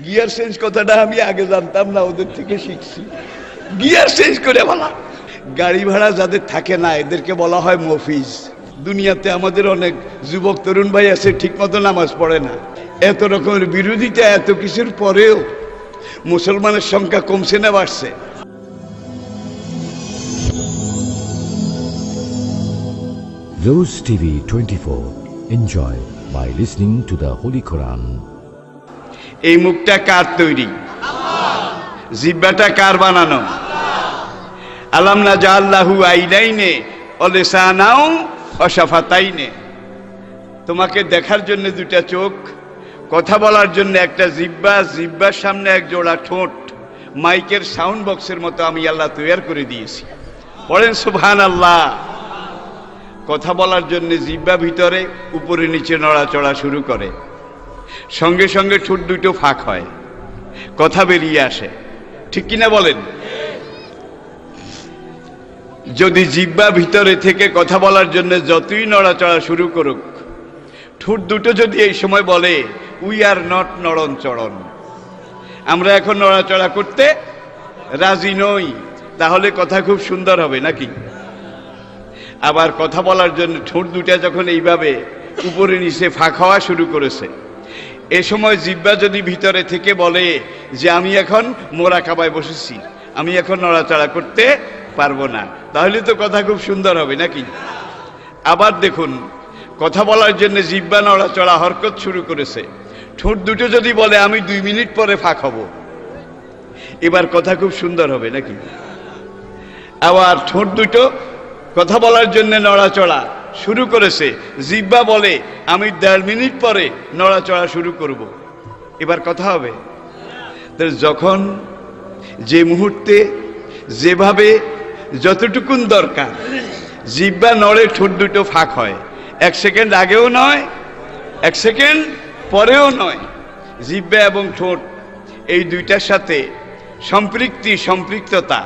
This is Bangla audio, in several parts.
গিয়ার চেঞ্জ কথাটা আমি আগে জানতাম না, ওদের থেকে শিখছি। গিয়ার চেঞ্জ করে বলা। গাড়ি ভাড়া যাদের থাকে না এদেরকে বলা হয় মফিজ। দুনিয়াতে আমাদের অনেক যুবক তরুণ ভাই আছে ঠিক মতো নামাজ পড়ে না। এত রকমের বিরোধিতা, এত কিছুর পরেও মুসলমানের সংখ্যা কমছে না বাড়ছে? Rose TV 24. Enjoy by listening to the Holy Quran. এই মুখটা কার তৈরি? জিহ্বাটা কার বানানো? আলাম নাজআল্লাহু আইনাইনে ওয়া লিসানাও ওয়া শাফাতাইনে। তোমাকে দেখার জন্য দুটা চোখ, কথা বলার জন্য একটা জিহ্বা, জিহ্বার সামনে এক জোড়া ঠোঁট, মাইকের সাউন্ড বক্সের মতো আমি আল্লাহ তৈরি করে দিয়েছি। পড়েন সুবহানাল্লাহ। কথা বলার জন্য জিহ্বা ভিতরে উপরে নিচে নড়াচড়া শুরু করে, সঙ্গে সঙ্গে ঠোঁট দুটো ফাঁক হয়, কথা বেরিয়ে আসে, ঠিক কিনা বলেন? যদি জিহ্বা ভিতরে থেকে কথা বলার জন্য যতই নড়াচড়া শুরু করুক, ঠোঁট দুটো যদি এই সময় বলে উই আর নট নড়ন চড়ন, আমরা এখন নড়াচড়া করতে রাজি নই, তাহলে কথা খুব সুন্দর হবে নাকি? আবার কথা বলার জন্য ঠোঁট দুটা যখন এইভাবে উপরে নিচে ফাঁক হওয়া শুরু করেছে, এ সময় জিহ্বা যদি ভিতরে থেকে বলে যে আমি এখন মোরাকাবায় বসেছি, আমি এখন নড়াচড়া করতে পারবো না, তাহলে তো কথা খুব সুন্দর হবে নাকি? আবার দেখুন, কথা বলার জন্য জিহ্বা নড়াচড়া হরকত শুরু করেছে, ঠোঁট দুটো যদি বলে আমি 2 মিনিট পরে ফাঁক হব, এবার কথা খুব সুন্দর হবে নাকি? আবার ঠোঁট দুটো কথা বলার জন্য নড়াচড়া শুরু করেছে, জিহ্বা বলে আমি 1.5 মিনিট পরে নড়াচড়া শুরু করব, এবার কথা হবে? যখন যে মুহূর্তে যেভাবে যতটুকুন দরকার জিহ্বা নড়ে, ঠোঁট দুটো ফাঁক হয়, 1 সেকেন্ড আগেও নয়, 1 সেকেন্ড পরেও নয়। জিহ্বা এবং ঠোঁট এই দুইটার সাথে সম্পৃক্ততা,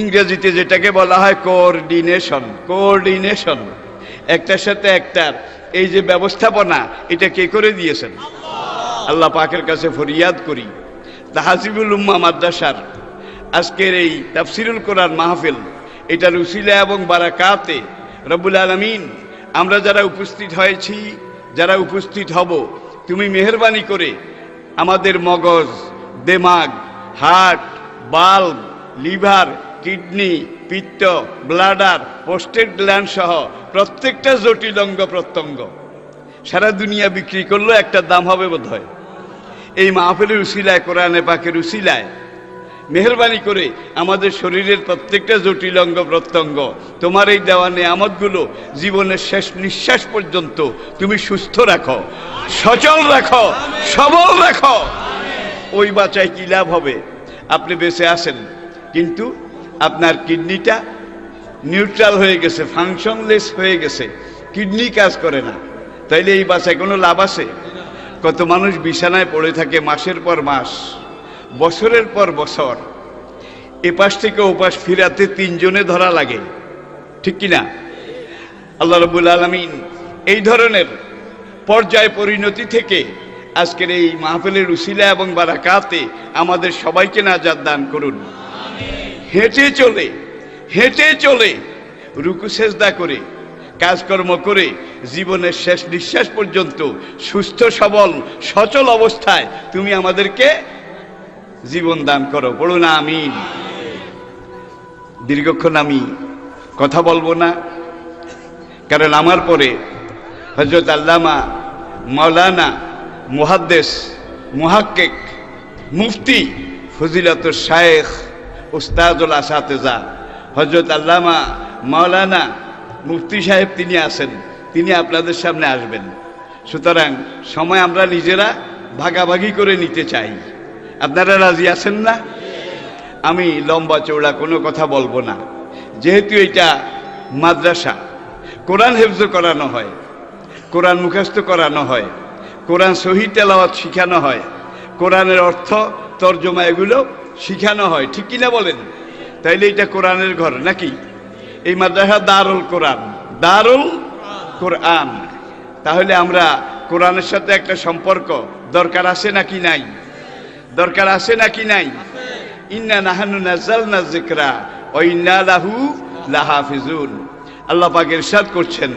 ইংরেজিতে যেটাকে বলা হয় কোঅর্ডিনেশন, কোঅর্ডিনেশন, একটার সাথে একটার এই যে ব্যবস্থাপনা, এটা কে করে দিয়েছেন? আল্লাহ পাকের কাছে ফরিয়াদ করি, তাহজিবুল উম্মাহ মাদ্রাসার আজকের এই তাফসিরুল কোরআন মাহফিল, এটার উসিলা এবং বারাকাতে রব্বুল আলামিন আমরা যারা উপস্থিত হয়েছি, যারা উপস্থিত হব, তুমি মেহেরবানি করে আমাদের মগজ, দেমাগ, হার্ট, বাল্ব, লিভার, কিডনি, পিত্ত, ব্লাডার, প্রোস্টেট গ্ল্যান্ড সহ প্রত্যেকটা জটিল অঙ্গ প্রত্যঙ্গ সারা দুনিয়া বিক্রি করলেও একটা দাম হবে বোধ হয়। এই মাহফিলের উসিলায়, কোরআনে পাকের উসিলায় মেহেরবানি করে আমাদের শরীরের প্রত্যেকটা জটিল অঙ্গ প্রত্যঙ্গ তোমার এই দেওয়া নেয়ামতগুলো জীবনের শেষ নিঃশ্বাস পর্যন্ত তুমি সুস্থ রাখো, সচল রাখো, সবল রাখো। ওই বাঁচায় কি লাভ হবে? আপনি বেঁচে আছেন কিন্তু আপনার কিডনিটা নিউট্রাল হয়ে গেছে, ফাংশনলেস হয়ে গেছে, কিডনি কাজ করে না, তাইলে এই বাঁচায় কোনো লাভ আছে? কত মানুষ বিছানায় পড়ে থাকে মাসের পর মাস, বছরের পর বছর, এপাশ থেকে ওপাশ ফিরাতে 3 জনে ধরা লাগে, ঠিক কিনা? আল্লাহ রাব্বুল আলামিন এই ধরনের পর্যায় পরিণতি থেকে আজকের এই মাহফিলের উসিলা এবং বারাকাতে আমাদের সবাইকে নাজাত দান করুন। হেঁটে চলে রুকু সেজদা করে কাজকর্ম করে জীবনের শেষ নিঃশ্বাস পর্যন্ত সুস্থ সবল সচল অবস্থায় তুমি আমাদেরকে জীবন দান করো, বলুন আমিন। দীর্ঘক্ষণ আমি কথা বলবো না, কারণ আমার পরে হযরত আল্লামা মাওলানা মুহাদ্দিস মুহাক্কিক মুফতি ফজিলাতুল শায়েখ উস্তাদুল আসাতেজা হযরত আল্লামা মাওলানা মুফতি সাহেব তিনি আছেন, তিনি আপনাদের সামনে আসবেন। সুতরাং সময় আমরা নিজেরা ভাগাভাগি করে নিতে চাই। আপনারা রাজি আছেন না? আমি লম্বা চৌড়া কোনো কথা বলবো না, যেহেতু এটা মাদ্রাসা, কোরআন হেফজ করানো হয়, কোরআন মুখস্থ করানো হয়, কোরআন সহি তেলাওয়াত শিখানো হয়, কোরআনের অর্থ তর্জমা এগুলো শিখানো হয়, ঠিক কিনা বলেন? তাইলে এটা কোরআনের ঘর নাকি? এই মাদ্রাসা দারুল কোরআন, দারুল কোরআন। তাহলে আমরা কোরআনের সাথে একটা সম্পর্ক দরকার আছে নাকি নাই? দরকার আছে নাকি নাই? ইন্না নাহানু নাযালনা যিকরা ওয়া ইন্না লাহু লাহাফিজুন। আল্লাহ পাক ইরশাদ করছেন,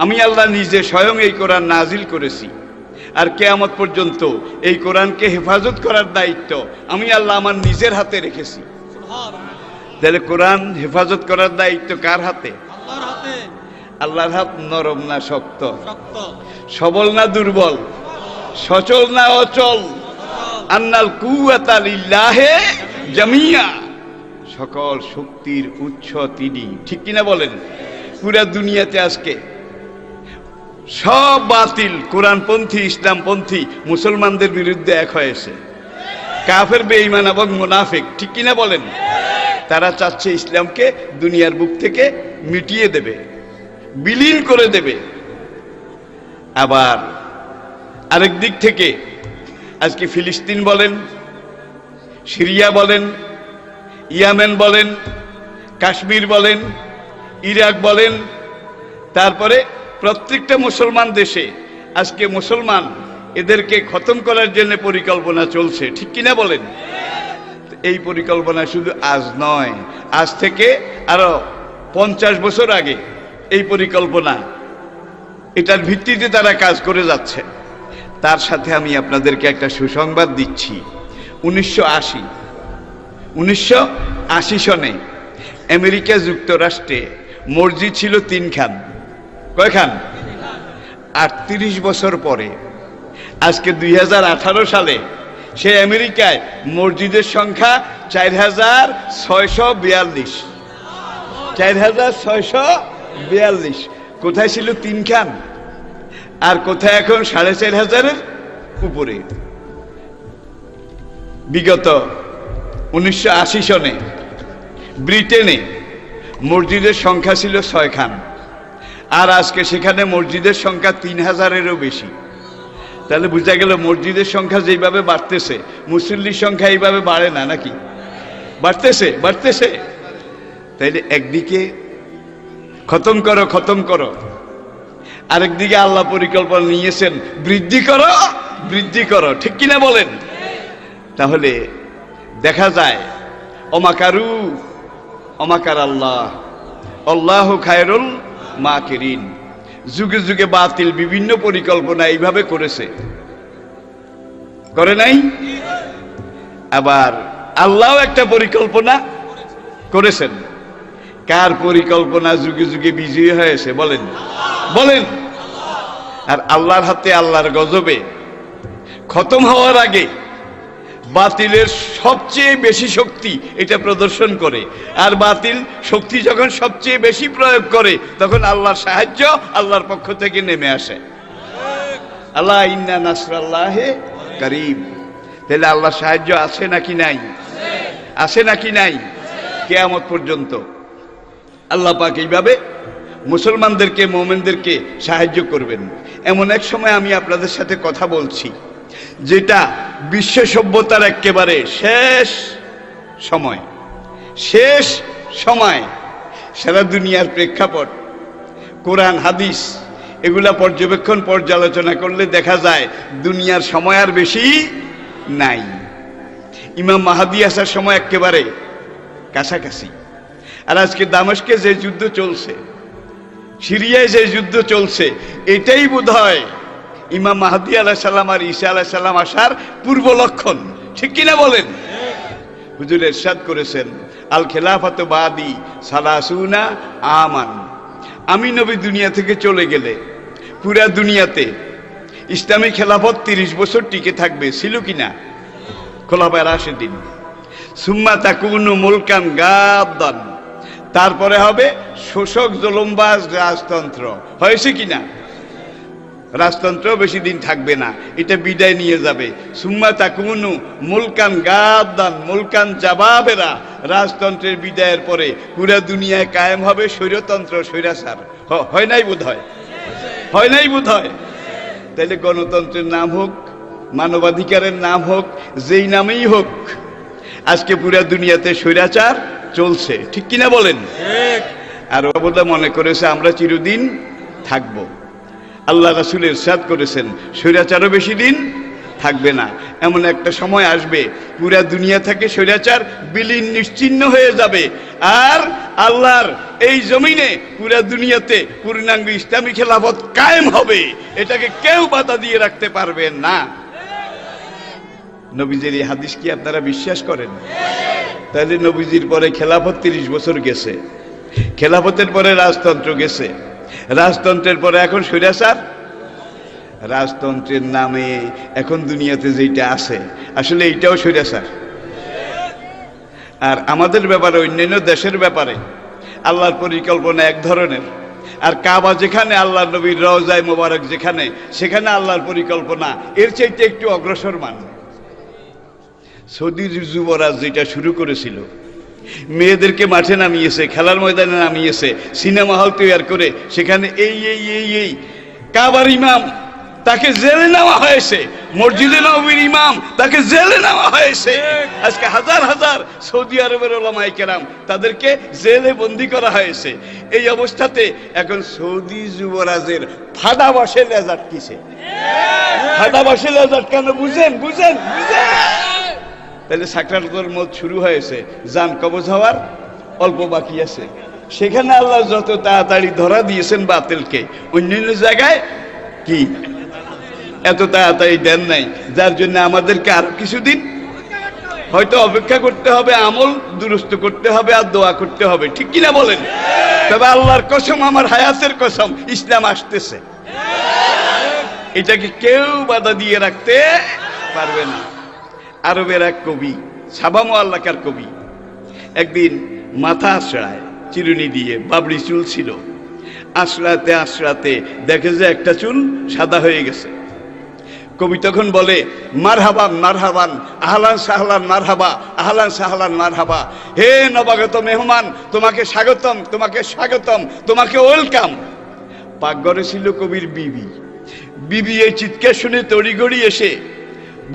আমি আল্লাহ নিজে স্বয়ং এই কোরআন নাজিল করেছি, আর কিয়ামত পর্যন্ত এই কোরআনকে হেফাজত করার দায়িত্ব আমি আল্লাহ আমার নিজের হাতে রেখেছি। তাহলে কোরআন হেফাজত করার দায়িত্ব কার হাতে? আল্লাহর হাতে। আল্লাহর হাত নরম না শক্ত? শক্ত। সবল না দুর্বল? সচল না অচল? আন্নাল কুওয়াতা লিল্লাহি জামিয়া, সকল শক্তির উৎস তিনি। ঠিক কিনা বলেন? পুরা দুনিয়াতে আজকে সব বাতিল, কোরআনপন্থী ইসলামপন্থী মুসলমানদের বিরুদ্ধে এক হয়েছে। কাফের, বেঈমান এবং মুনাফিক। ঠিক কিনা বলেন? তারা চাচ্ছে ইসলামকে দুনিয়ার বুক থেকে মিটিয়ে দেবে, বিলীন করে দেবে। আবার আরেক দিক থেকে আজকে ফিলিস্তিন বলেন, সিরিয়া বলেন, ইয়েমেন বলেন, কাশ্মীর বলেন, ইরাক বলেন, তারপরে প্রত্যেকটা মুসলমান দেশে আজকে মুসলমান এদেরকে খতম করার জন্য পরিকল্পনা চলছে। ঠিক কিনা বলেন? এই পরিকল্পনা শুধু আজ নয়, আজ থেকে আরো 50 বছর আগে এই পরিকল্পনা, এটার ভিত্তিতে তারা কাজ করে যাচ্ছে। তার সাথে আমি আপনাদেরকে একটা সুসংবাদ দিচ্ছি। 1980 সনে আমেরিকা যুক্তরাষ্ট্রে মসজিদ ছিল 3 খান। কয়খান? 38 বছর পরে আজকে 2018 সালে সে আমেরিকায় মসজিদের সংখ্যা 4642। 4642। কোথায় ছিল 3 খান, আর কোথায় এখন 4500-এর উপরে। বিগত 1980 সনে ব্রিটেনে মসজিদের সংখ্যা ছিল 6 খান, আর আজকে সেখানে মসজিদের সংখ্যা 3000-এরও বেশি। তাহলে বোঝা গেল মসজিদের সংখ্যা যেভাবে বাড়তেছে, মুসল্লির সংখ্যা এইভাবে বাড়ে না, নাকি? বাড়তেছে, বাড়তেছে। তাইলে একদিকে খতম করো, খতম করো, আরেকদিকে আল্লাহ পরিকল্পনা নিয়েছেন বৃদ্ধি করো, বৃদ্ধি করো। ঠিক কিনা বলেন? তাহলে দেখা যায় অমাকারু অমাকার আল্লাহ, আল্লাহু খায়রুল মাকিরিন। যুগে যুগে বাতিল বিভিন্ন পরিকল্পনা এইভাবে করেছে, করে নাই? আবার আল্লাহও একটা পরিকল্পনা করেছেন। কার পরিকল্পনা যুগে যুগে বিজয়ী হয়েছে বলেন? বলেন। আর আল্লাহর হাতে, আল্লাহর গজবে খতম হওয়ার আগে বাতিলের সবচেয়ে বেশি শক্তি এটা প্রদর্শন করে, আর বাতিল শক্তি যখন সবচেয়ে বেশি প্রয়োগ করে তখন আল্লাহর সাহায্য আল্লাহর পক্ষ থেকে নেমে আসে। আল্লাহ ইন্না নাসরাল্লাহি কারীব। তাহলে আল্লাহর সাহায্য আছে নাকি নাই? আছে নাকি নাই? কিয়ামত পর্যন্ত আল্লাহ পাক এইভাবে মুসলমানদেরকে, মুমিনদেরকে সাহায্য করবেন। এমন এক সময় আমি আপনাদের সাথে কথা বলছি যেটা বিশ্ব সভ্যতার একেবারে শেষ সময়, শেষ সময়। সারা দুনিয়ার প্রেক্ষাপট, কোরআন হাদিস এগুলা পর্যবেক্ষণ, পর্যালোচনা করলে দেখা যায় দুনিয়ার সময় আর বেশি নাই। ইমাম মাহদী আসার সময় একেবারে কাছাকাছি। আর আজকে দামেস্কে যে যুদ্ধ চলছে, সিরিয়ায় যে যুদ্ধ চলছে, এটাই বোধহয় ইমাম মাহদী আলাইহিস সালাম আর ঈসা আলাইহিস সালাম আসার পূর্ব লক্ষণ। ঠিক কিনা বলেন? হুজুর ইরশাদ করেছেন, আল খেলাফাতু বাদি সালাসুনা আমান। আমি নবী দুনিয়া থেকে চলে গেলে পুরা দুনিয়াতে ইসলামী খেলাফত 30 বছর টিকে থাকবে। ছিল কিনা? খোলাফায়ে রাশিদিন। সুম্মা তাকুনু মুলকান গাদ্দান। তারপরে হবে শোষক জুলুমবাজ রাজতন্ত্র। হয়েছে কিনা? রাজতন্ত্র বেশি দিন থাকবে না, এটা বিদায় নিয়ে যাবে। সুম্মা তাকুনু মুলকান গাদ্দান, মুলকান জাবাবেরা। রাজতন্ত্রের বিদায়ের পরে পুরা দুনিয়ায় কায়েম হবে স্বৈরতন্ত্র, স্বৈরাচার। হয় নাই বোধ হয়? হয় নাই বোধ হয়? তাইলে গণতন্ত্রের নাম হোক, মানবাধিকারের নাম হোক, যেই নামেই হোক, আজকে পুরা দুনিয়াতে স্বৈরাচার চলছে। ঠিক কিনা বলেন? আর ওরা মনে করেছে আমরা চিরদিন থাকবো। আল্লাহ রাসূল ইরশাদ করেছেন, স্বৈরাচারও বেশি দিন থাকবে না। এমন একটা সময় আসবে পুরা দুনিয়া থেকে স্বৈরাচার বিলীন নিশ্চিহ্ন হয়ে যাবে, আর আল্লাহর এই জমিনে পুরা দুনিয়াতে পূর্ণাঙ্গ ইসলামী খেলাফত কায়েম হবে। এটাকে কেউ বাধা দিয়ে রাখতে পারবে না। নবীজির এই হাদিস কি আপনারা বিশ্বাস করেন? তাহলে নবীজির পরে খেলাফত 30 বছর গেছে, খেলাফতের পরে রাজতন্ত্র গেছে, রাজতন্ত্রের পরে এখন স্বৈরাচার। রাজতন্ত্রের নামে এখন দুনিয়াতে যেটা আছে আসলে এইটাও স্বৈরাচার। আর আমাদের ব্যাপারে, অন্যান্য দেশের ব্যাপারে আল্লাহর পরিকল্পনা এক ধরনের, আর কাবা যেখানে, আল্লাহ নবীর রওজায়ে মোবারক যেখানে, সেখানে আল্লাহর পরিকল্পনা এর চাইতে একটু অগ্রসরমান। সৌদির যুবরাজ যেটা শুরু করেছিল, মেয়েদেরকে মাঠে নামিয়েছে, খেলার ময়দানে নামিয়েছে, সিনেমা হল তৈরি করে সেখানে এই কাবার ইমাম তাকে জেলে নেওয়া হয়েছে, মসজিদে নববীর ইমাম তাকে জেলে নেওয়া হয়েছে। আজকে হাজার হাজার সৌদি আরবের ওলামায়ে কেরাম তাদেরকে জেলে বন্দী করা হয়েছে। এই অবস্থাতে এখন সৌদি যুবরাজের ফাটা বসে লেজ আটকিছে। ফাটা বসে লেজ আটকানো বুঝেন? বুঝেন? তাহলে সাকরাতুল মউত শুরু হয়েছে, জান কবজ হওয়ার অল্প বাকি আছে। সেখানে আল্লাহ যত তাড়াতাড়ি ধরা দিয়েছেন বাতিলকে, অন্যান্য জায়গায় কি এত তাড়াতাড়ি দেন নাই, যার জন্য আমাদেরকে আরো কিছুদিন হয়তো অপেক্ষা করতে হবে, আমল দুরুস্ত করতে হবে, আর দোয়া করতে হবে। ঠিক কিনা বলেন? তবে আল্লাহর কসম, আমার হায়াতের কসম, ইসলাম আসতেছে। এটাকে কেউ বাধা দিয়ে রাখতে পারবে না। আরবের এক কবি, সাবা মুআল্লাকার কবি, একদিন মাথা আশ্রায় চিরুনি দিয়ে, বাবরি চুল ছিল, আশ্রাতে আশ্রাতে দেখে যে একটা চুল সাদা হয়ে গেছে। কবি তখন বলে, মারহাবান মারহাবান, আহলান সাহলান মারহাবা, আহলান সাহলান মারহাবা। হে নবাগত মেহমান, তোমাকে স্বাগতম, তোমাকে স্বাগতম, তোমাকে ওয়েলকাম। পাকঘরে ছিল কবির বিবি। বিবি এই চিৎকার শুনে তড়িঘড়ি এসে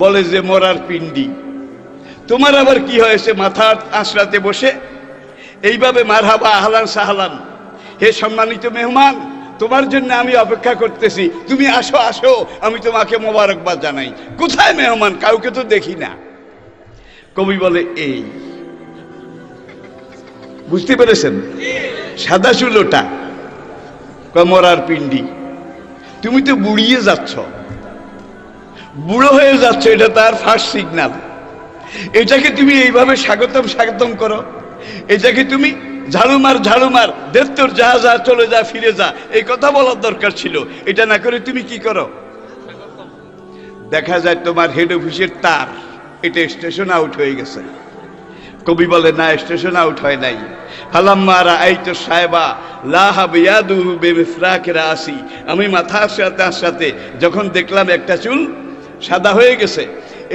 বলে যে, মরার পিণ্ডি, তোমার আবার কি হয়েছে মাথা আশ্রাতে বসে এইভাবে মারহাবা আহলান সাহলান? হে সম্মানিত মেহমান, তোমার জন্য আমি অপেক্ষা করতেছি, তুমি আসো আসো, আমি তোমাকে মোবারকবাদ জানাই। কোথায় মেহমান? কাউকে তো দেখি না। কবি বলে, এই বুঝতে পেরেছেন? সাদা চুল ওটা, মরার পিণ্ডি। তুমি তো বুড়িয়ে যাচ্ছ, বুড়ো হয়ে যাচ্ছে, এটা তার ফার্স্ট সিগন্যাল। এটাকে তুমি এইভাবে স্বাগতম স্বাগতম করো? এটাকে তুমি ঝাড়ুমার ঝাড়ুমার, দেখ তোর যা যা, চলে যা, ফিরে যা, এই কথা বলার দরকার ছিল। এটা না করে তুমি কি করো? দেখা যায় তোমার হেড অফিসের তার, এটা স্টেশন আউট হয়ে গেছে। কবি বলে, না, স্টেশন আউট হয় নাই। ফালাম্মা রাআইতু সাহেবা লাহা বিয়াদুহু বিমিফরাকি রাসি, আমি মাথার সাথে যখন দেখলাম একটা চুল সাদা হয়ে গেছে,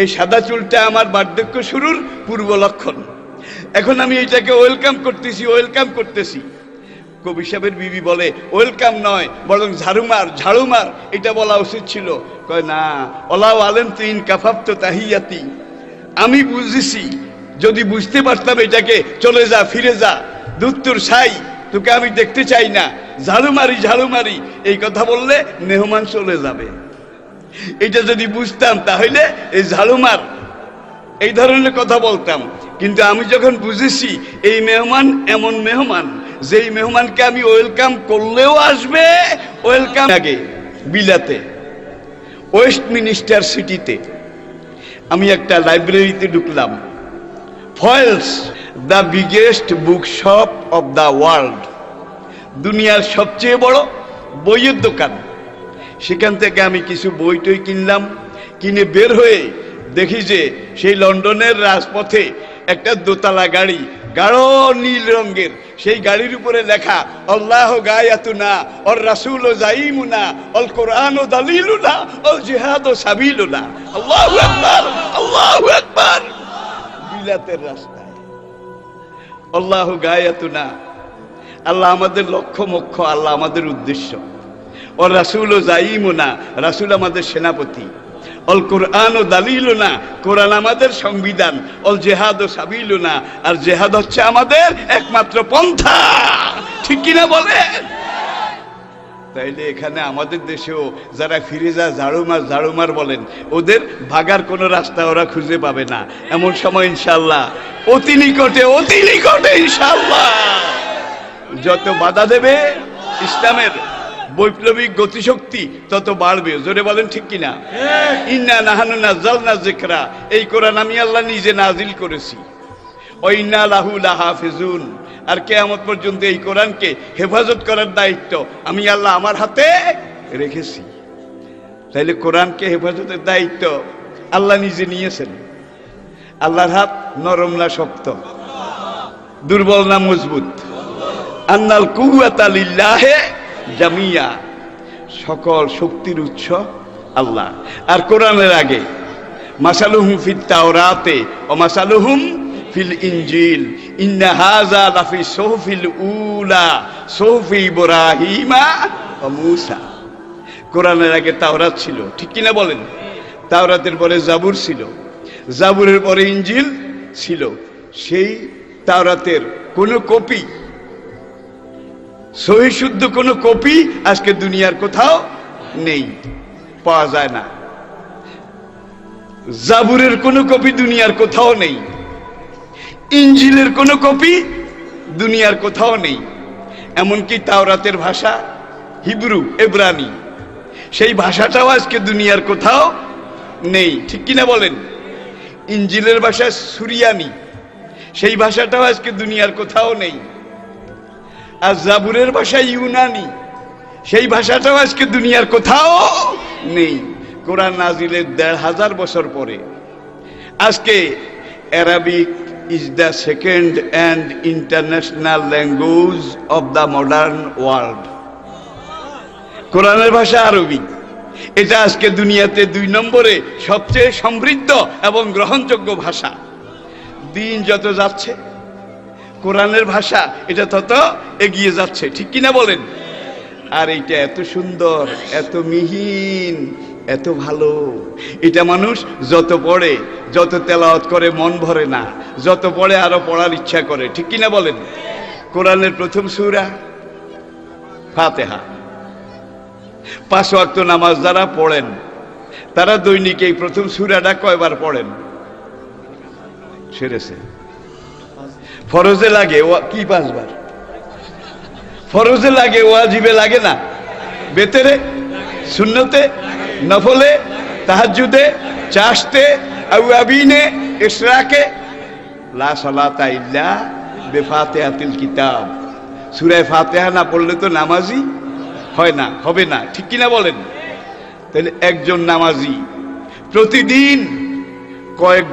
এই সাদা চুলটা আমার বার্ধক্য শুরুর পূর্ব লক্ষণ। এখন আমি এটাকে ওয়েলকাম করতেছি, ওয়েলকাম করতেছি। কবি সাহেবের বিবি বলে, ওয়েলকাম নয়, বরং ঝাড়ুমার ঝাড়ুমার, এটা বলা উচিত ছিল। কয়, না, ওলাও আলেম তুইন কাফাফত তাহিয়াতি, আমি বুঝেছি, যদি বুঝতে পারতাম এটাকে চলে যা, ফিরে যা, দুত্তুর সাই, তোকে আমি দেখতে চাই না, ঝাড়ুমারি ঝাড়ুমারি, এই কথা বললে মেহমান চলে যাবে। এটা যদি বুঝতাম তাহলে এই ঝাড়ুমার এই ধরনের কথা বলতাম। কিন্তু আমি যখন বুঝেছি এই মেহমান এমন মেহমান, যেই মেহমানকে আমি ওয়েলকাম করলেও আসবে, ওয়েলকাম। আগে বিলাতে ওয়েস্টমিনিস্টার সিটিতে আমি একটা লাইব্রেরিতে ঢুকলাম। Foils, the biggest book shop of the world, দুনিয়ার সবচেয়ে বড় বইয়ের দোকান। সেখান থেকে আমি কিছু বই টই কিনলাম। কিনে বের হয়ে দেখি যে সেই লন্ডনের রাজপথে একটা দোতলা গাড়ি, গাঢ় নীল রঙের, সেই গাড়ির উপরে লেখা, আল্লাহ গায়াতুনা অর রাসূল জাইমুনা অল কোরআন ও দালিলুনা অল জিহাদ ও সাবিলুনা। আল্লাহু আকবার, আল্লাহু আকবার। বিলাতের রাস্তায় আল্লাহ গায়াতুনা, আল্লাহ আমাদের লক্ষ্য মোক্ষ, আল্লাহ আমাদের উদ্দেশ্য। ওর রাসূল ও জাইমুনা, রাসূল আমাদের সেনাপতি। অল কোরআন ও দালিলুনা, কোরআন আমাদের সংবিধান। অল জেহাদ ও সাবিলুনা, আর জেহাদ হচ্ছে আমাদের একমাত্র পন্থা। ঠিক কিনা বলেন? তাইলে এখানে আমাদের দেশেও যারা ফিরে যায় ঝাড়ুমার বলেন, ওদের ভাগার কোনো রাস্তা ওরা খুঁজে পাবে না। এমন সময় ইনশাল্লাহ অতি নিকটে ইনশাল্লাহ যত বাধা দেবে ইসলামের বৈপ্লবিক গতিশক্তি তত বাড়বে। জোরে বলেন ঠিক কিনা? ইন্না নাহানু নাযালনা যিকরা, এই কোরআন আমি আল্লাহ নিজে নাজিল করেছি। ওয়া ইন্না লাহু লাহাফিজুন, আর কিয়ামত পর্যন্ত এই কোরআনকে হেফাজত করার দায়িত্ব আমি আল্লাহ আমার হাতে রেখেছি। তাইলে কোরআনকে হেফাজতের দায়িত্ব আল্লাহ নিজে নিয়েছেন। আল্লাহর হাত নরম না শক্ত, দুর্বল না মজবুত? আন্নাল কুওয়াতা লিল্লাহি জামিয়া, সকল শক্তির উৎস আল্লাহ। আর কোরআনের আগে মাসালুহুম ফিত তাওরাতে ওয়া মাসালুহুম ফিল ইনজিল ইন্না হাযা লাফি সুহুফিল উলা সুহুফি ইব্রাহিমা ওয়া মূসা। কোরআনের আগে তাওরাত ছিল, ঠিক কিনা বলেন? তাওরাতের পরে জাবুর ছিল, জাবুরের পরে ইনজিল ছিল। সেই তাওরাতের কোনো কপি, সহি শুদ্ধ কোনো কপি আজকে দুনিয়ার কোথাও নেই, পাওয়া যায় না। জাবুরের কোনো কপি দুনিয়ার কোথাও নেই, ইনজিলের কোনো কপি দুনিয়ার কোথাও নেই। এমনকি তাওরাতের ভাষা হিব্রু, এব্রানি, সেই ভাষাটাও আজকে দুনিয়ার কোথাও নেই, ঠিক কিনা বলেন? ইনজিলের ভাষা সুরিয়ানি, সেই ভাষাটাও আজকে দুনিয়ার কোথাও নেই। আর জাবুরের ভাষা ইউনানি, সেই ভাষাটাও আজকে দুনিয়ার কোথাও নেই। কোরআন নাজিলের ১৫০০ বছর পরে আজকে Arabic is the second and international language of the modern world. কোরআনের ভাষা আরবি, এটা আজকে দুনিয়াতে ২ নম্বরে সবচেয়ে সমৃদ্ধ এবং গ্রহণযোগ্য ভাষা। দিন যত যাচ্ছে কোরআনের ভাষা এটা তত এগিয়ে যাচ্ছে, ঠিক কিনা বলেন? আর এইটা এত সুন্দর, এত মিহিন, এত ভালো, এটা মানুষ যত পড়ে, যত তেলাওয়াত করে মন ভরে না, যত পড়ে আরো পড়ার ইচ্ছা করে, ঠিক কিনা বলেন? কোরআনের প্রথম সূরা ফাতিহা। 5 ওয়াক্ত নামাজ যারা পড়েন তারা দৈনিক এই প্রথম সূরাটা কয়বার পড়েন? সেরেছে। ফরজে লাগে কি 5 বার? ফরজে লাগে, ওয়াজিবে লাগে না? বেতেরে, সুন্নতে, নফলে, তাহাজ্জুদে, চাশতে, আওয়াবিনে, ইশরাকে। লা সালাতা ইল্লা বিফাতিহাতিল কিতাব। সূরা ফাতিহা না পড়লে তো নামাজি হয় না, হবে না, ঠিক কিনা বলেন? তাহলে একজন নামাজি প্রতিদিন কয়েক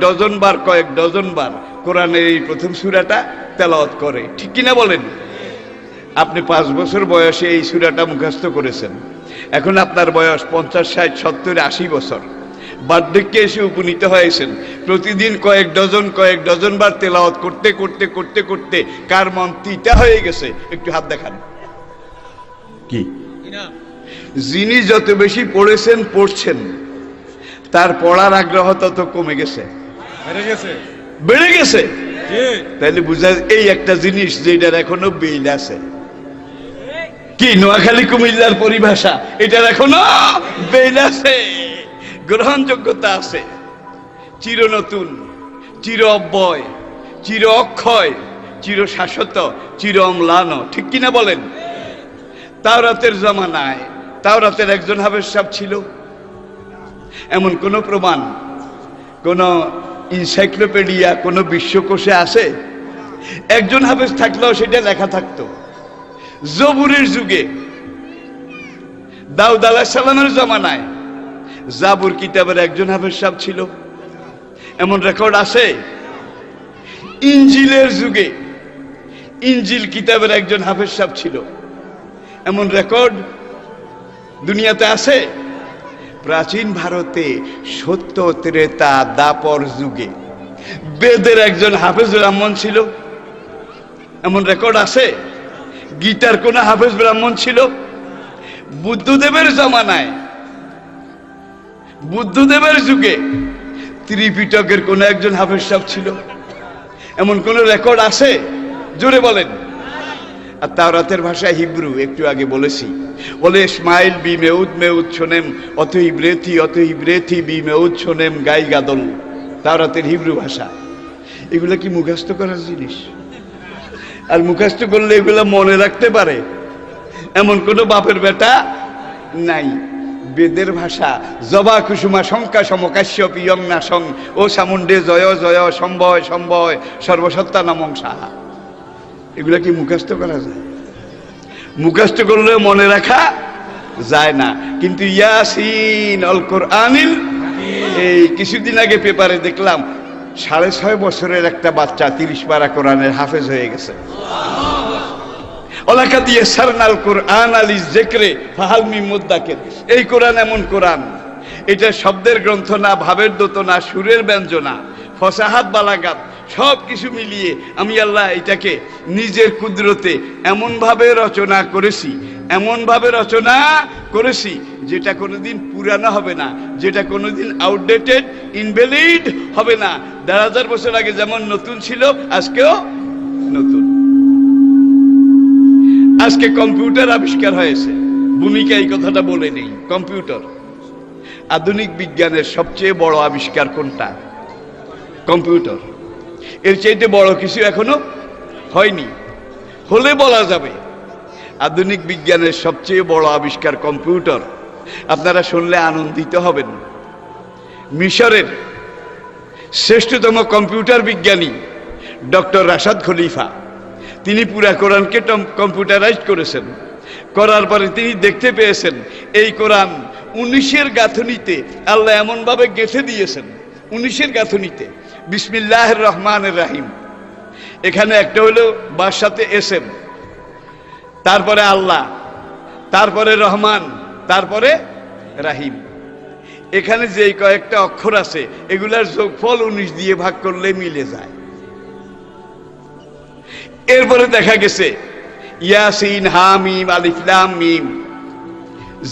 ডজন বার কোরআনের এই প্রথম সূরাটা তেলাওয়াত করে, ঠিক কিনা বলেন? আপনি 5 বছর বয়সে এই সূরাটা মুখস্থ করেছেন, এখন আপনার বয়স 50, 60, 70, 80 বছর, বার্ধক্যে এসে উপনীত হয়েছেন। প্রতিদিন কয়েক ডজন বার তেলাওয়াত করতে করতে করতে করতে কার মন তিতা হয়ে গেছে? একটু হাত দেখান। কি? যিনি যত বেশি পড়েছেন, পড়ছেন, তার পড়ার আগ্রহ তত কমে গেছে, বেড়ে গেছে। তাইলে বুঝা এই একটা জিনিস যেটার এখনো বেইল আছে। কি নোয়াখালী কুমিল্লার পরিভাষা, এটার এখনো বেইল আছে, গ্রহণযোগ্যতা আছে। চির নতুন, চির অব্যয়, চির অক্ষয়, চির শাশ্বত, চির অম্লান, ঠিক কিনা বলেন? তাওরাতের জামানায় তাওরাতের একজন হাফেজ সাহেব ছিল, এমন কোন প্রমাণ, কোন ইনসাইক্লোপিডিয়া, কোন বিশ্বকোষে আছে? একজন হাফেজ থাকলেও সেটা লেখা থাকতো। জবুরের যুগে, দাউদ আলাইহিস সালামের জামানায় জাবুর কিতাবের একজন হাফেজ সাহেব ছিল, এমন রেকর্ড আছে। ইনজিলের যুগে ইনজিল কিতাবের একজন হাফেজ সাহেব ছিল, এমন রেকর্ড দুনিয়াতে আছে। প্রাচীন ভারতে সত্য, ত্রেতা, দাপর যুগে বেদের একজন হাফেজ ব্রাহ্মণ ছিল, এমন রেকর্ড আছে। গীতার কোন হাফেজ ব্রাহ্মণ ছিল? বুদ্ধদেবের জামানায়, বুদ্ধদেবের যুগে ত্রিপিটকের কোন একজন হাফেজ সাহেব ছিল, এমন কোন রেকর্ড আছে? জোরে বলেন। আর তাওরাতের ভাষা হিব্রু, একটু আগে বলেছি। বলে ইসমাইল বি মেউদ মেউদ শোনেম অত হিব্রেথি বি মেউদ শোনেম গাই গাদল। তাওরাতের হিব্রু ভাষা। এগুলো কি মুখস্থ করার জিনিস? আর মুখস্থ করলে এগুলো মনে রাখতে পারে এমন কোনো বাপের বেটা নাই। বেদের ভাষা জবা কুসুমা শঙ্কা সমকাশ্যপ ইয়ং নাসং ও সামুন্ডে জয় জয় সম্ভয় সম্ভয় সর্বসত্তা নামং সাহা। এগুলা কি মুখস্থ করা যায়? মুখস্থ করলে মনে রাখা যায় না। কিন্তু ইয়াসিন অল কোরআনিল, এই কিছুদিন আগে পেপারে দেখলাম 6.5 বছরের একটা বাচ্চা 30 পারা কোরআনের হাফেজ হয়ে গেছে। ওলাকাদ ইয়াসসারনাল কোরআন আলি যিকরি ফাহাল মিন মুদ্দাকির। এই কোরআন এমন কোরআন, এটা শব্দের গ্রন্থ না, ভাবের দোতো না, সুরের ব্যঞ্জনা, ফসাহাত বালাগাত সব কিছু মিলিয়ে আমি আল্লাহ এটাকে নিজের কুদরতে এমনভাবে রচনা করেছি যেটা কোনোদিন পুরানো হবে না, যেটা কোনোদিন আউটডেটেড ইনভ্যালিড হবে না। 1000 বছর আগে যেমন নতুন ছিল আজকেও নতুন। আজকে কম্পিউটার আবিষ্কার হয়েছে, ভূমিকা এই কথাটা বলে নেই। কম্পিউটার আধুনিক বিজ্ঞানের সবচেয়ে বড় আবিষ্কার কোনটা? কম্পিউটার। এর চাইতে বড় কিছু এখনো হয়নি, হলে বলা যাবে। আধুনিক বিজ্ঞানের সবচেয়ে বড় আবিষ্কার কম্পিউটার। আপনারা শুনলে আনন্দিত হবেন। মিশরের শ্রেষ্ঠতম কম্পিউটার বিজ্ঞানী ডক্টর রাশাদ খলিফা, তিনি পুরা কোরআনকে কম্পিউটারাইজ করেছেন। করার পরে তিনি দেখতে পেয়েছেন এই কোরআন 19-এর গাঁথনিতে আল্লাহ এমনভাবে গেঁথে দিয়েছেন। 19-এর গাঁথনিতে বিসমিল্লাহির রহমানির রহিম, এখানে একটা হলো বার সাথে এসএম, তারপরে আল্লাহ, তারপরে রহমান, তারপরে রাহিম। এখানে যে কয়েকটা অক্ষর আছে এগুলার যোগফল 19 দিয়ে ভাগ করলে মিলে যায়। এরপরে দেখা গেছে ইয়াসিন হামিম আলিফ লাম মিম,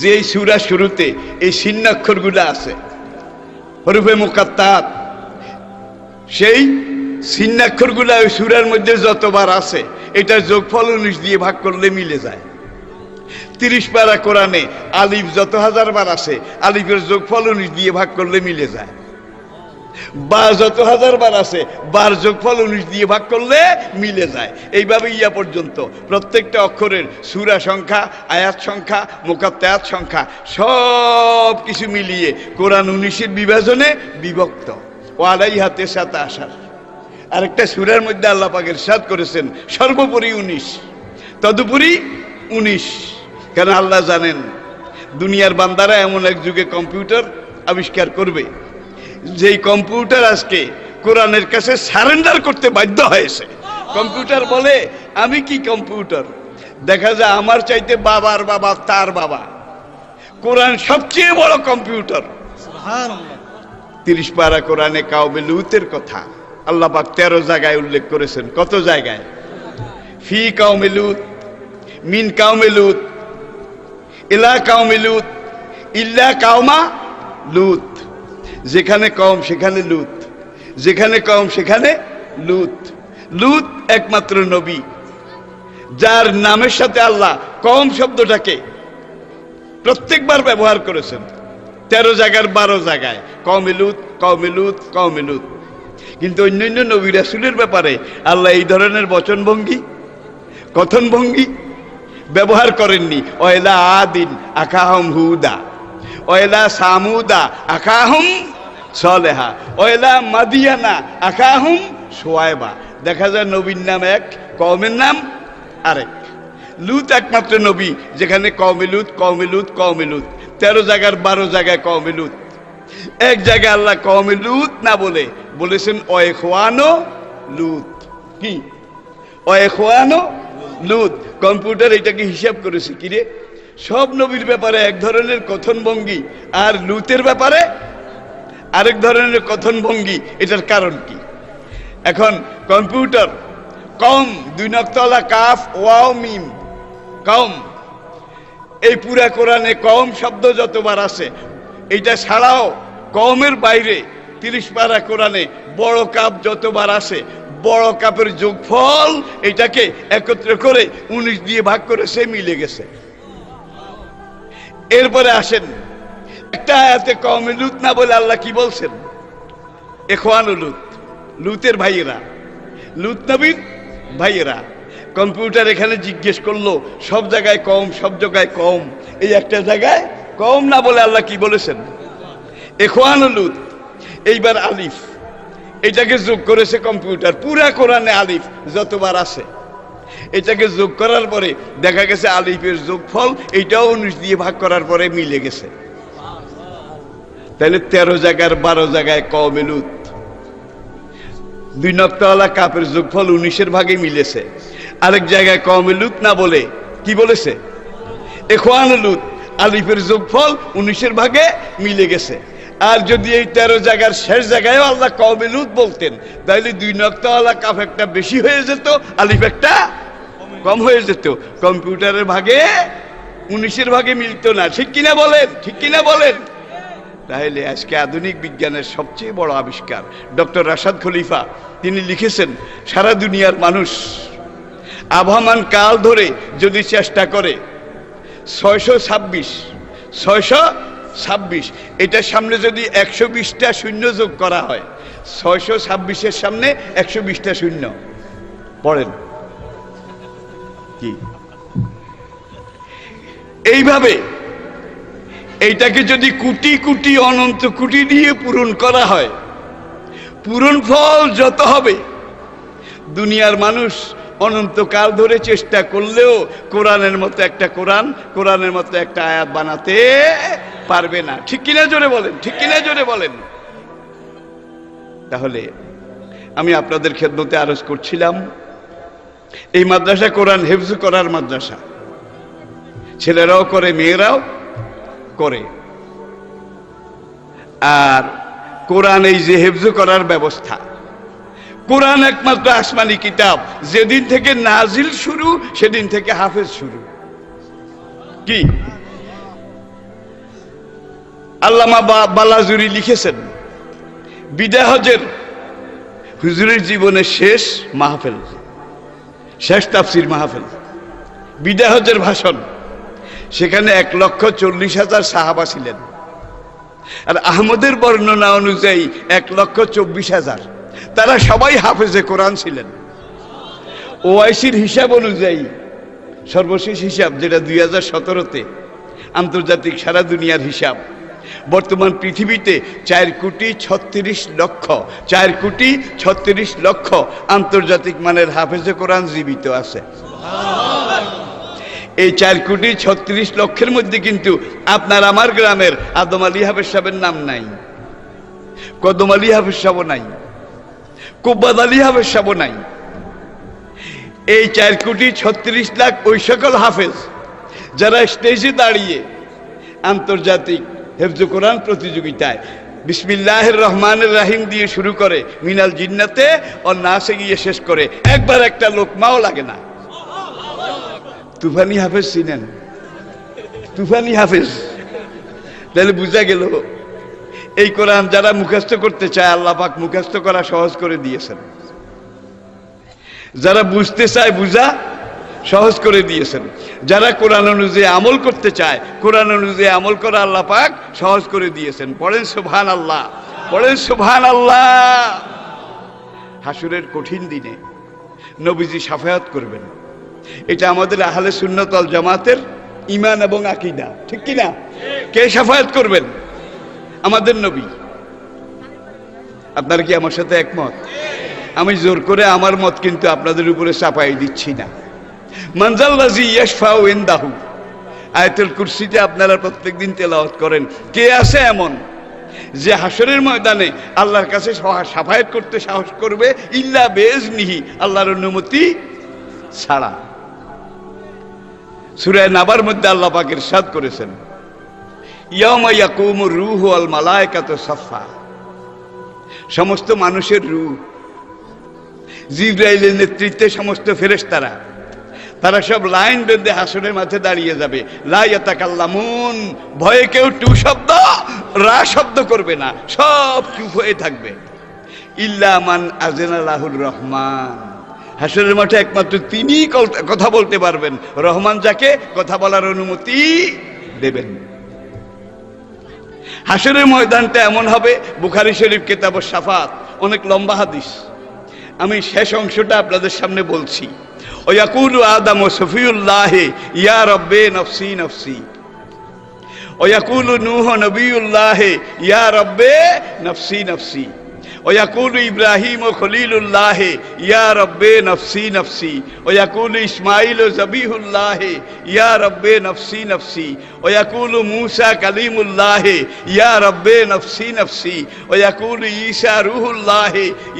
যে সূরা শুরুতে এই চিহ্নাক্ষরগুলো আছে হরফে মুকাত্তাত, সেই চিহ্নাক্ষরগুলো ওই সূরার মধ্যে যতবার আছে এটার যোগফল 19 দিয়ে ভাগ করলে মিলে যায়। 30 পারা কোরআনে আলিফ যত 1000 বার আছে আলিফের যোগফল 19 দিয়ে ভাগ করলে মিলে যায়। বা যত 1000 বার আছে বার যোগফল 19 দিয়ে ভাগ করলে মিলে যায়। এইভাবে ইয়া পর্যন্ত প্রত্যেকটা অক্ষরের সূরা সংখ্যা, আয়াত সংখ্যা, মুকাত্তায়াত সংখ্যা সব কিছু মিলিয়ে কোরআন 19-এর বিভাজনে বিভক্ত। ওয়ালাইহা 19। আরেকটা সূরার মধ্যে আল্লাহ পাক ইরশাদ করেছেন সর্বোপরি 19, তদুপরি 19। কারণ আল্লাহ জানেন দুনিয়ার বান্দারা এমন এক যুগে কম্পিউটার আবিষ্কার করবে যেই কম্পিউটার আজকে কোরআনের কাছে সারেন্ডার করতে বাধ্য হয়েছে। কম্পিউটার বলে আমি কি কম্পিউটার? দেখা যায় আমার চাইতে বাবার বাবা তার বাবা। কোরআন সবচেয়ে বড় কম্পিউটার। সুবহানাল্লাহ। 30 পারা কোরআনে কাওমে লূতের কথা আল্লাহ পাক 13 জায়গায় উল্লেখ করেছেন। কত জায়গায়? ফি কাওমে লূত, মিন কাওমে লূত, ইলা কাওমে লূত, ইল্লা কাওমা লূত। যেখানে কওম সেখানে লূত, যেখানে কওম সেখানে লূত। লূত একমাত্র নবী যার নামের সাথে আল্লাহ কওম শব্দটাকে প্রত্যেকবার ব্যবহার করেছেন। 13 জায়গার 12 জায়গায় কওমে লূত, কওমে লূত, কওমে লূত। কিন্তু অন্যান্য নবী রাসূলের ব্যাপারে আল্লাহ এই ধরনের বচনভঙ্গি, কথনভঙ্গি ব্যবহার করেননি। ওয়াইলা আদিন আকাহুম হুদা, ওয়াইলা সামুদা আকাহুম সালেহা, ওয়াইলা মাদিয়ানা আকাহুম শুআয়বা। দেখা যায় নবীর নাম এক, কওমের নাম আরেক। লূত একমাত্র নবী যেখানে কওমে লূত, কওমে লূত, কওমে লূত। 13 জায়গার 12 জায়গায় কওমে লূত। এক জায়গায় আল্লাহ কওমে লূত না বলে বলেছেন ওয়াইখওয়ানো লূত। কি ওয়াইখওয়ানো লূত? কম্পিউটার এটাকে হিসাব করেছে কি রে, সব নবীর ব্যাপারে এক ধরনের কথনভঙ্গি আর লূতের ব্যাপারে আরেক ধরনের কথনভঙ্গি। এটার কারণ কি? এখন কম্পিউটার কম 2 নক্তলা কাফ ওয়াও মিম, কম। এই পুরা কোরআনে কম শব্দ যতবার আছে এটা ছাড়াও কওমের বাইরে 30 পারা কোরআনে বড় কাফ যতবার আছে বড় কাপের যোগফল এটাকে একত্র করে 19 দিয়ে ভাগ করেছে, মিলে গেছে। এরপরে আসেন একটা আয়াতে কওমে লূত না বলে আল্লাহ কি বলছেন? ইখওয়ানুল লূত, লূতের ভাইয়েরা, লূত নবীর ভাইয়েরা। কম্পিউটার এখানে জিজ্ঞেস করলো সব জায়গায় কম, সব জায়গায় কম, এই একটা জায়গায় কম না বলে আল্লাহ কি বলেছেন? ইখওয়ানুল লূত। এইবার আলিফ, এটাকে যোগ করেছে কম্পিউটার, পুরা কোরআনে আলিফ যতবার আছে এটাকে যোগ করার পরে দেখা গেছে আলিফের যোগফল এইটাও 19 দিয়ে ভাগ করার পরে মিলে গেছে। তাহলে 13 জায়গার 12 জায়গায় কওমে লূত। 2 নক্তাওয়ালা কাপের যোগফল 19-এর ভাগে মিলেছে। আরেক জায়গায় কওমে লূত না বলে কি বলেছে? ইখওয়ানুল লূত, আলিফের যোগফল 19-এর ভাগে মিলে গেছে। আর যদি এই 13 জায়গার শেষ জায়গায় আল্লাহ কওমে লূত বলতেন তাহলে 2 নক্তাওয়ালা কাফ একটা বেশি হয়ে যেত, আলিফ একটা কম হয়ে যেত। কম্পিউটারের ভাগে 19-এর ভাগে মিলতো না। ঠিক কিনা বলেন? ঠিক কিনা বলেন? তাহলে আজকে আধুনিক বিজ্ঞানের সবচেয়ে বড় আবিষ্কার ডক্টর রাশাদ খলিফা, তিনি লিখেছেন সারা দুনিয়ার মানুষ আবহমান কাল ধরে যদি চেষ্টা করে 626 এটার সামনে যদি 120টা শূন্য যোগ করা হয়, 626-এর সামনে 120টা শূন্য পড়েন কি? এইভাবে এইটাকে যদি কোটি কোটি অনন্ত কোটি দিয়ে পূরণ করা হয়, পূরণ ফল যত হবে দুনিয়ার মানুষ অনন্তকাল ধরে চেষ্টা করলেও কোরআনের মতো একটা কোরআনের মতো একটা আয়াত বানাতে পারবে না। ঠিক কিনা জোরে বলেন? ঠিক কিনা জোরে বলেন? তাহলে আমি আপনাদের খেদমতে আরজ করছিলাম, এই মাদ্রাসা কোরআন হেফজ করার মাদ্রাসা, ছেলেরাও করে মেয়েরাও করে। আর কোরআন এই যে হেফজ করার ব্যবস্থা, কোরআন একমাত্র আসমানি কিতাব, যেদিন থেকে নাজিল শুরু সেদিন থেকে হাফেজ শুরু। কি আল্লামা বালাজুরি লিখেছেন, বিদায় হজের হুজুরের জীবনের শেষ মাহফিল, শেষ তাফসির মাহফিল, বিদায় হজের ভাষণ। সেখানে 1,40,000 সাহাবা ছিলেন। আর আহমদের বর্ণনা অনুযায়ী 1,24,000। তারা সবাই হাফেজে কোরআন ছিলেন। ওআইসির হিসাব অনুযায়ী সর্বশেষ হিসাব, যেটা 2017-তে আন্তর্জাতিক সারা দুনিয়ার হিসাব, বর্তমান পৃথিবীতে 4,36,00,000 আন্তর্জাতিক মানের হাফেজে কোরআন জীবিত আছে। এই 4,36,00,000-এর মধ্যে কিন্তু আপনার আমার গ্রামের আদম আলী হাফেজ সাহেবের নাম নাই, কদম আলী হাফেজ সাহেব নাই, কুব্বাদ আলী হাফেজ সাহেব নাই। এই 4,36,00,000 ওই সকল হাফেজ যারা স্টেজে দাঁড়িয়ে আন্তর্জাতিক হেফজ কোরআন প্রতিযোগিতায় বিসমিল্লাহির রহমানির রহিম দিয়ে শুরু করে মিনাল জিন্নাতে ও নাসে গিয়ে শেষ করে, একবার একটা লোকমাও লাগে না। তুফানি হাফেজ চিনেন? তুফানি হাফেজ। তাহলে বুঝা গেল এই কোরআন যারা মুখস্থ করতে চায় আল্লাহ পাক মুখস্থ করা সহজ করে দিয়েছেন, যারা বুঝতে চায় বুঝা সহজ করে দিয়েছেন, যারা কোরআন অনুযায়ী আমল করতে চায় কোরআন অনুযায়ী আমল করা আল্লাহ পাক সহজ করে দিয়েছেন। পড়েন সুবহানাল্লাহ, পড়েন সুবহানাল্লাহ। হাসুরের কঠিন দিনে নবীজি শাফায়াত করবেন, এটা আমাদের আহলে সুন্নাত ওয়াল জামাতের ঈমান এবং আকীদা। ঠিক কি না? কে শাফায়াত করবেন? আমাদের নবী। আপনারা কি আমার সাথে একমত? আমি জোর করে আমার মত কিন্তু আপনাদের উপরে চাপাই দিচ্ছি না। মানজাল্লাযী ইয়াশফাউ ইনদাহু, আয়াতুল কুরসিতে আপনারা প্রত্যেকদিন তেলাওয়াত করেন। কে আছে এমন যে হাসরের ময়দানে আল্লাহর কাছে শাফায়াত করতে সাহস করবে? ইল্লা বিইজনিহি, আল্লাহর অনুমতি ছাড়া। সূরা নাবার মধ্যে আল্লাহ পাক ইরশাদ করেছেন, ইয়াউমা ইয়াকুমুর রূহু ওয়াল মালায়েকাতু সাফফা, সমস্ত মানুষের রূহ জিবরাইলের নেতৃত্বে সমস্ত ফেরেশতারা তারা সব লাইন বেঁধে হাসরের মাঠে দাঁড়িয়ে যাবে। লা ইয়াতাকাল্লামুন, ভয়ে কেউ টু শব্দ রা শব্দ করবে না, সব চুপ হয়ে থাকবে। ইল্লা মান আযনা লাহুর রহমান। হাসরের মাঠে একমাত্র তিনিই কথা বলতে পারবেন, রহমান যাকে কথা বলার অনুমতি দেবেন। হাসরের ময়দানটা এমন হবে, বুখারী শরীফ কিতাব শাফাত, অনেক লম্বা হাদিস, আমি শেষ অংশটা আপনাদের সামনে বলছি। ওয়াকুলু আদম ও সফিউল্লাহ ইয়া রব্বে নফসি নফসি, ওয়াকুলু নূহ নবিয়ুল্লাহ ইয়া রব্বে নফসি নফসি, ওয়াকুলু ইব্রাহিম ও খলিলুল্লাহ ইয়া রব্বে নফসি নফসি, ওয়াকুলু ইসমাঈল ও জবিহুল্লাহ ইয়া রব্বে নফসি নফসি, ওয়াকুলু মূসা কালিমুল্লাহ ইয়া রব্বে নফসি নফসি, ওয়াকুলু ঈসা রূহুল্লাহ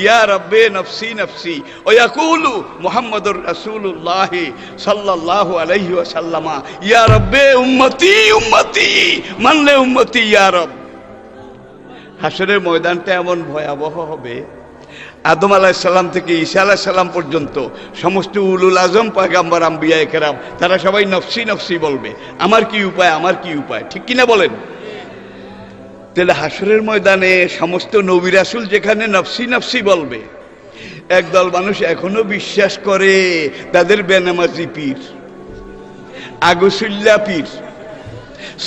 ইয়া রব্বে নফসি নফসি, ওয়াকুলু মুহাম্মাদুর রাসূলুল্লাহ সাল্লাল্লাহু আলাইহি ওয়াসাল্লাম ইয়া রব্বে উম্মতি উম্মতি মানলে উম্মতি ইয়া রব। হাসরের ময়দানটা এমন ভয়াবহ হবে, আদম আলাইহিস সালাম থেকে ঈসা আলাইহিস সালাম পর্যন্ত সমস্ত উলুল আজম পয়গম্বর আম্বিয়া কেরাম তারা সবাই নফসি নফসি বলবে, আমার কি উপায়, আমার কি উপায়, ঠিক কিনা বলেন? তাহলে হাসরের ময়দানে সমস্ত নবী রাসূল যেখানে নফসি নফসি বলবে, একদল মানুষ এখনো বিশ্বাস করে তাদের বেনামাজি পীর, আগসুল্লা পীর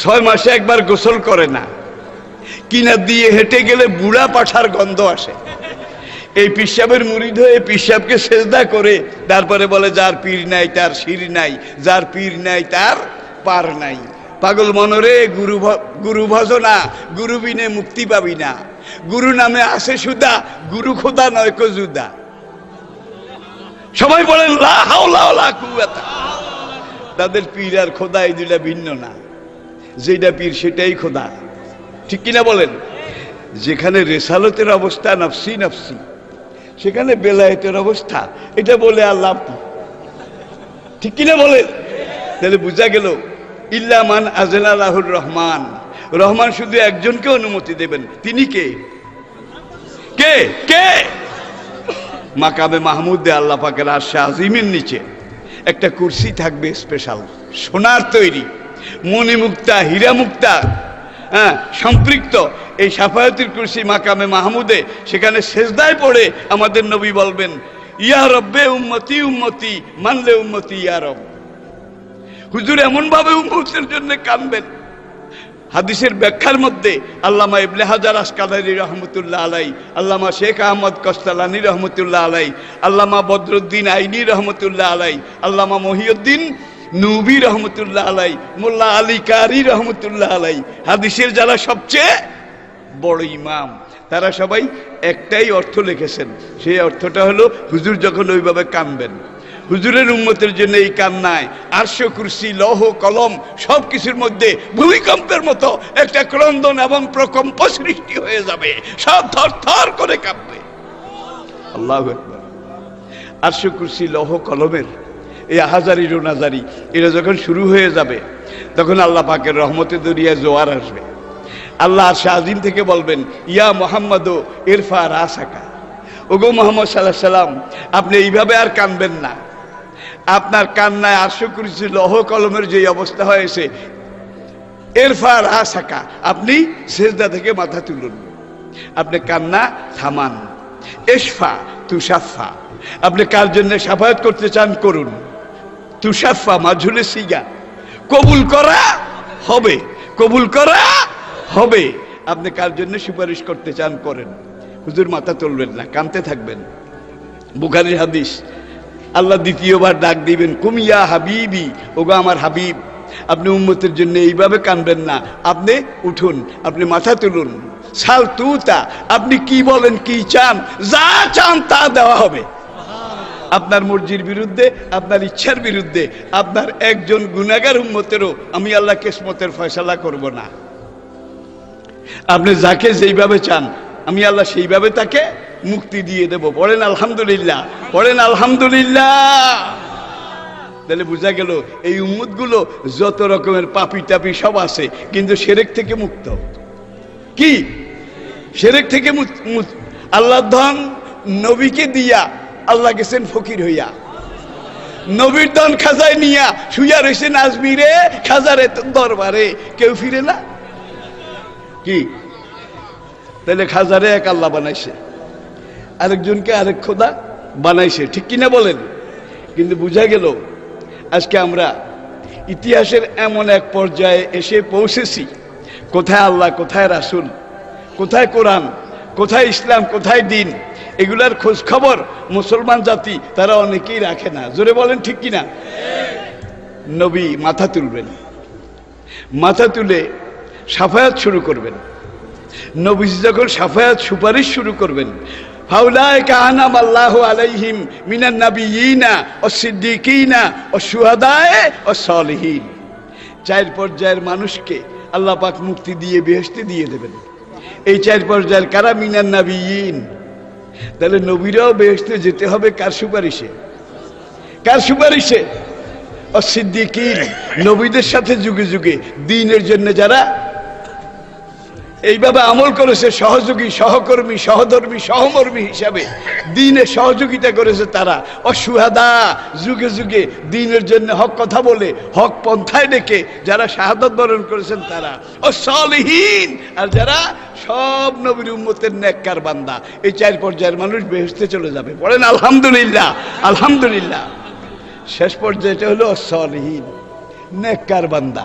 6 মাসে একবার গোসল করে না, কিনা দিয়ে হেঁটে গেলে বুড়া পাঠার গন্ধ আসে, এই পিসাবের মুরিদ হয়ে পিসাবকে সেজদা করে তারপরে বলে যার পীর নাই তার শির নাই, যার পীর নাই তার পার নাই। পাগল মনরে গুরু ভজনা, গুরু বিনে মুক্তি পাবি না, গুরু নামে আসে সুদা, গুরু খোদা নয় কো জুদা। সবাই বলেন লা হাওলা ওয়ালা কুওয়াতা। তাদের পীর আর খোদা এই দুইটা ভিন্ন না, যেটা পীর সেটাই খোদা, ঠিক কিনা বলেন? যেখানে রেসালতের অবস্থা নফসি নফসি, সেখানে বেলায়েতের অবস্থা, এটা বলে আর লাভ কি, ঠিক কিনা বলেন? তাহলে বোঝা গেল ইল্লা মান আযনা লাহুর রহমান, রহমান শুধু একজনকে অনুমতি দেবেন, তিনি কে? কে কে? মাকামে মাহমুদে আল্লাহ পাকের আরশে আজিমের নিচে একটা কুরসি থাকবে স্পেশাল, সোনার তৈরি, মণিমুক্তা হীরা মুক্তা সম্পৃক্ত এই শাফায়াতুল কুরসি মাকামে মাহমুদে, সেখানে সেজদায় পড়ে আমাদের নবী বলবেন ইয়া রব্বে উম্মতি উম্মতি মানলে উম্মতি ইয়া রব। হুজুর এমন ভাবে উম্মতের জন্য কাঁদবেন, হাদিসের ব্যাখ্যার মধ্যে আল্লামা ইবনে হাজার আসকালানি রহমতুল্লাহ আলাই, আল্লামা শেখ আহমদ কস্তালানি রহমতুল্লাহ আলাই, আল্লামা বদরুদ্দিন আইনি রহমতুল্লাহ আলাই, আল্লামা মহিউদ্দিন নবী রহমতুল্লাহ আলাই, মোল্লা আলী কারি রহমতুল্লাহ আলাই, হাদিসের যারা সবচেয়ে বড় ইমাম, তারা সবাই একটাই অর্থ লিখেছেন। সেই অর্থটা হলো হুজুর যখন ওইভাবে কাঁদবেন, হুজুরের উম্মতের জন্য এই কান্নায় আরশ কুরসি লৌহ কলম সবকিছুর মধ্যে ভূমিকম্পের মতো একটা ক্রন্দন এবং প্রকম্প সৃষ্টি হয়ে যাবে, সব থর থর করে কাঁপবে। আল্লাহু আকবার। আরশ কুরসি লৌহ কলমের এই আহাজারি রোনাজারি এটা যখন শুরু হয়ে যাবে, তখন আল্লাহ পাকের রহমতে দরিয়ায় জোয়ার আসবে। আল্লাহ আরশে আজিম থেকে বলবেন ইয়া মুহাম্মাদু ইরফা রাসাকা, ওগো মুহাম্মদ সাল্লাল্লাহু আলাইহি সাল্লাম আপনি এইভাবে আর কাঁদবেন না, আপনার কান্নায় আরশ কুরসি লৌহ কলমের যে অবস্থা হয়েছে, ইরফা রাসাকা, আপনি সিজদা থেকে মাথা তুলুন, আপনি কান্না থামান। ইশফা তুশাফা, আপনি কার জন্য শাফায়াত করতে চান করুন, তুশাফা মাজহুলে সিগা, কবুল করা হবে, কবুল করা হবে। আপনি কার জন্য সুপারিশ করতে চান করেন, হুজুর মাথা তুলবেন না, কাঁদতে থাকবেন। বুখারীর হাদিস, আল্লাহ দ্বিতীয়বার ডাক দিবেন কুমিয়া হাবিবি, ওগো আমার হাবিব, আপনি উম্মতের জন্য এইভাবে কাঁদবেন না, আপনি উঠুন, আপনি মাথা তুলুন। সাল তুতা, আপনি কি বলেন, কি চান, যা চান তা দেওয়া হবে। আপনার মর্জির বিরুদ্ধে, আপনার ইচ্ছার বিরুদ্ধে আপনার একজন গুনাহগার উম্মতেরও আমি আল্লাহ কিসমতের ফয়সালা করব না। আপনি যাকে যেইভাবে চান আমি আল্লাহ সেইভাবে তাকে মুক্তি দিয়ে দেব। পড়েন আলহামদুলিল্লাহ, পড়েন আলহামদুলিল্লাহ। তাহলে বোঝা গেল এই উম্মতগুলো যত রকমের পাপি টাপি সব আছে, কিন্তু শিরক থেকে মুক্ত। কি শিরক থেকে আল্লাহর ধন নবীকে দিয়া আল্লাহ গেছেন ফকির হইয়া, নবীর ধন খাজায় নিয়া শুইয়া রয়েছেন আজমিরে খাজারে দরবারে, কেউ ফিরে না। কি তাহলে খাজারে এক আল্লাহ বানাইছে, আরেকজনকে আরেক খোদা বানাইছে, ঠিক কিনা বলেন? কিন্তু বোঝা গেল আজকে আমরা ইতিহাসের এমন এক পর্যায়ে এসে পৌঁছেছি, কোথায় আল্লাহ, কোথায় রাসূল, কোথায় কোরআন, কোথায় ইসলাম, কোথায় দিন, এগুলার খোঁজ খবর মুসলমান জাতি তারা অনেকেই রাখে না। জোরে বলেন ঠিক কিনা? নবী মাথা তুলবেন, মাথা তুলে সাফায়াত শুরু করবেন। নবীজি যখন সাফায়াত সুপারিশ শুরু করবেন, ফাউলাইকা আনআমা আল্লাহু আলাইহিম মিনান নাবিয়িনা ওয়াস-সিদ্দিকিনা ওয়াশ-শুহাদায়ে ওয়াস-সালিহিন, চার পর্যায়ের মানুষকে আল্লাহ পাক মুক্তি দিয়ে বেহেশতে দিয়ে দেবেন। এই চার পর্যায়ের কারা? মিনান নাবিয়িন। তাহলে নবীরাও বেহেশতে যেতে হবে কার সুপারিশে? কার সুপারিশে? ওয়াস-সিদ্দিকিন, নবীদের সাথে যুগে যুগে দ্বীনের জন্য যারা এইভাবে আমল করেছে, সহযোগী, সহকর্মী, সহধর্মী, সহমর্মী হিসাবে দ্বীনে সহযোগিতা করেছে তারা। অশুহাদা, যুগে যুগে দ্বীনের জন্য হক কথা বলে হক পন্থায় ডেকে যারা শাহাদাত বরণ করেছেন তারা। অসালিহীন, আর যারা সব নবীর উম্মতের নেককার বান্দা। এই চার পর্যায়ের মানুষ বেহেশতে চলে যাবে। বলেন আলহামদুলিল্লাহ, আলহামদুলিল্লাহ। শেষ পর্যায়টা হলো অসালিহীন, নেককার বান্দা,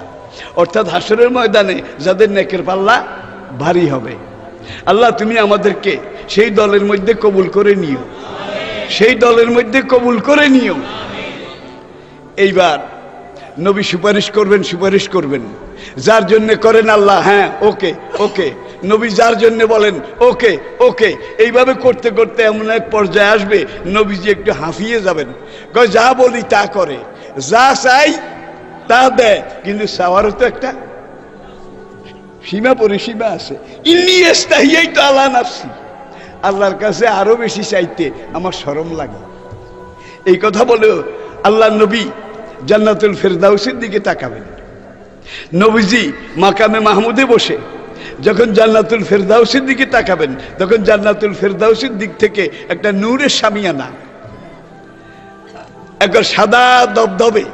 অর্থাৎ হাসরের ময়দানে যাদের নেকের পাল্লা ভারী হবে। আল্লাহ তুমি আমাদেরকে সেই দলের মধ্যে কবুল করে নিও, সেই দলের মধ্যে কবুল করে নিও। এইবার নবী সুপারিশ করবেন, সুপারিশ করবেন। যার জন্য করেন আল্লাহ, হ্যাঁ ওকে ওকে। নবী যার জন্য বলেন ওকে ওকে। এইভাবে করতে করতে এমন এক পর্যায়ে আসবে নবীজি একটু হাঁফিয়ে যাবেন, কয় যা বলি তা করে, যা চাই তা দেয়, কিন্তু চাওয়ারও তো একটা সীমা পরিসীমা আছে। ইন্নী ইস্তাহিয়াইতু আলা নাফসি, আল্লাহর কাছে আরো বেশি চাইতে আমার শরম লাগে। এই কথা বলে আল্লাহর নবী জান্নাতুল ফেরদাউসের দিকে তাকাবেন। নবীজি মাকামে মাহমুদে বসে যখন জান্নাতুল ফেরদাউসের দিকে তাকাবেন, তখন জান্নাতুল ফেরদাউসের দিক থেকে একটা নূরের শামিয়ানা, একটা সাদা দবদবে,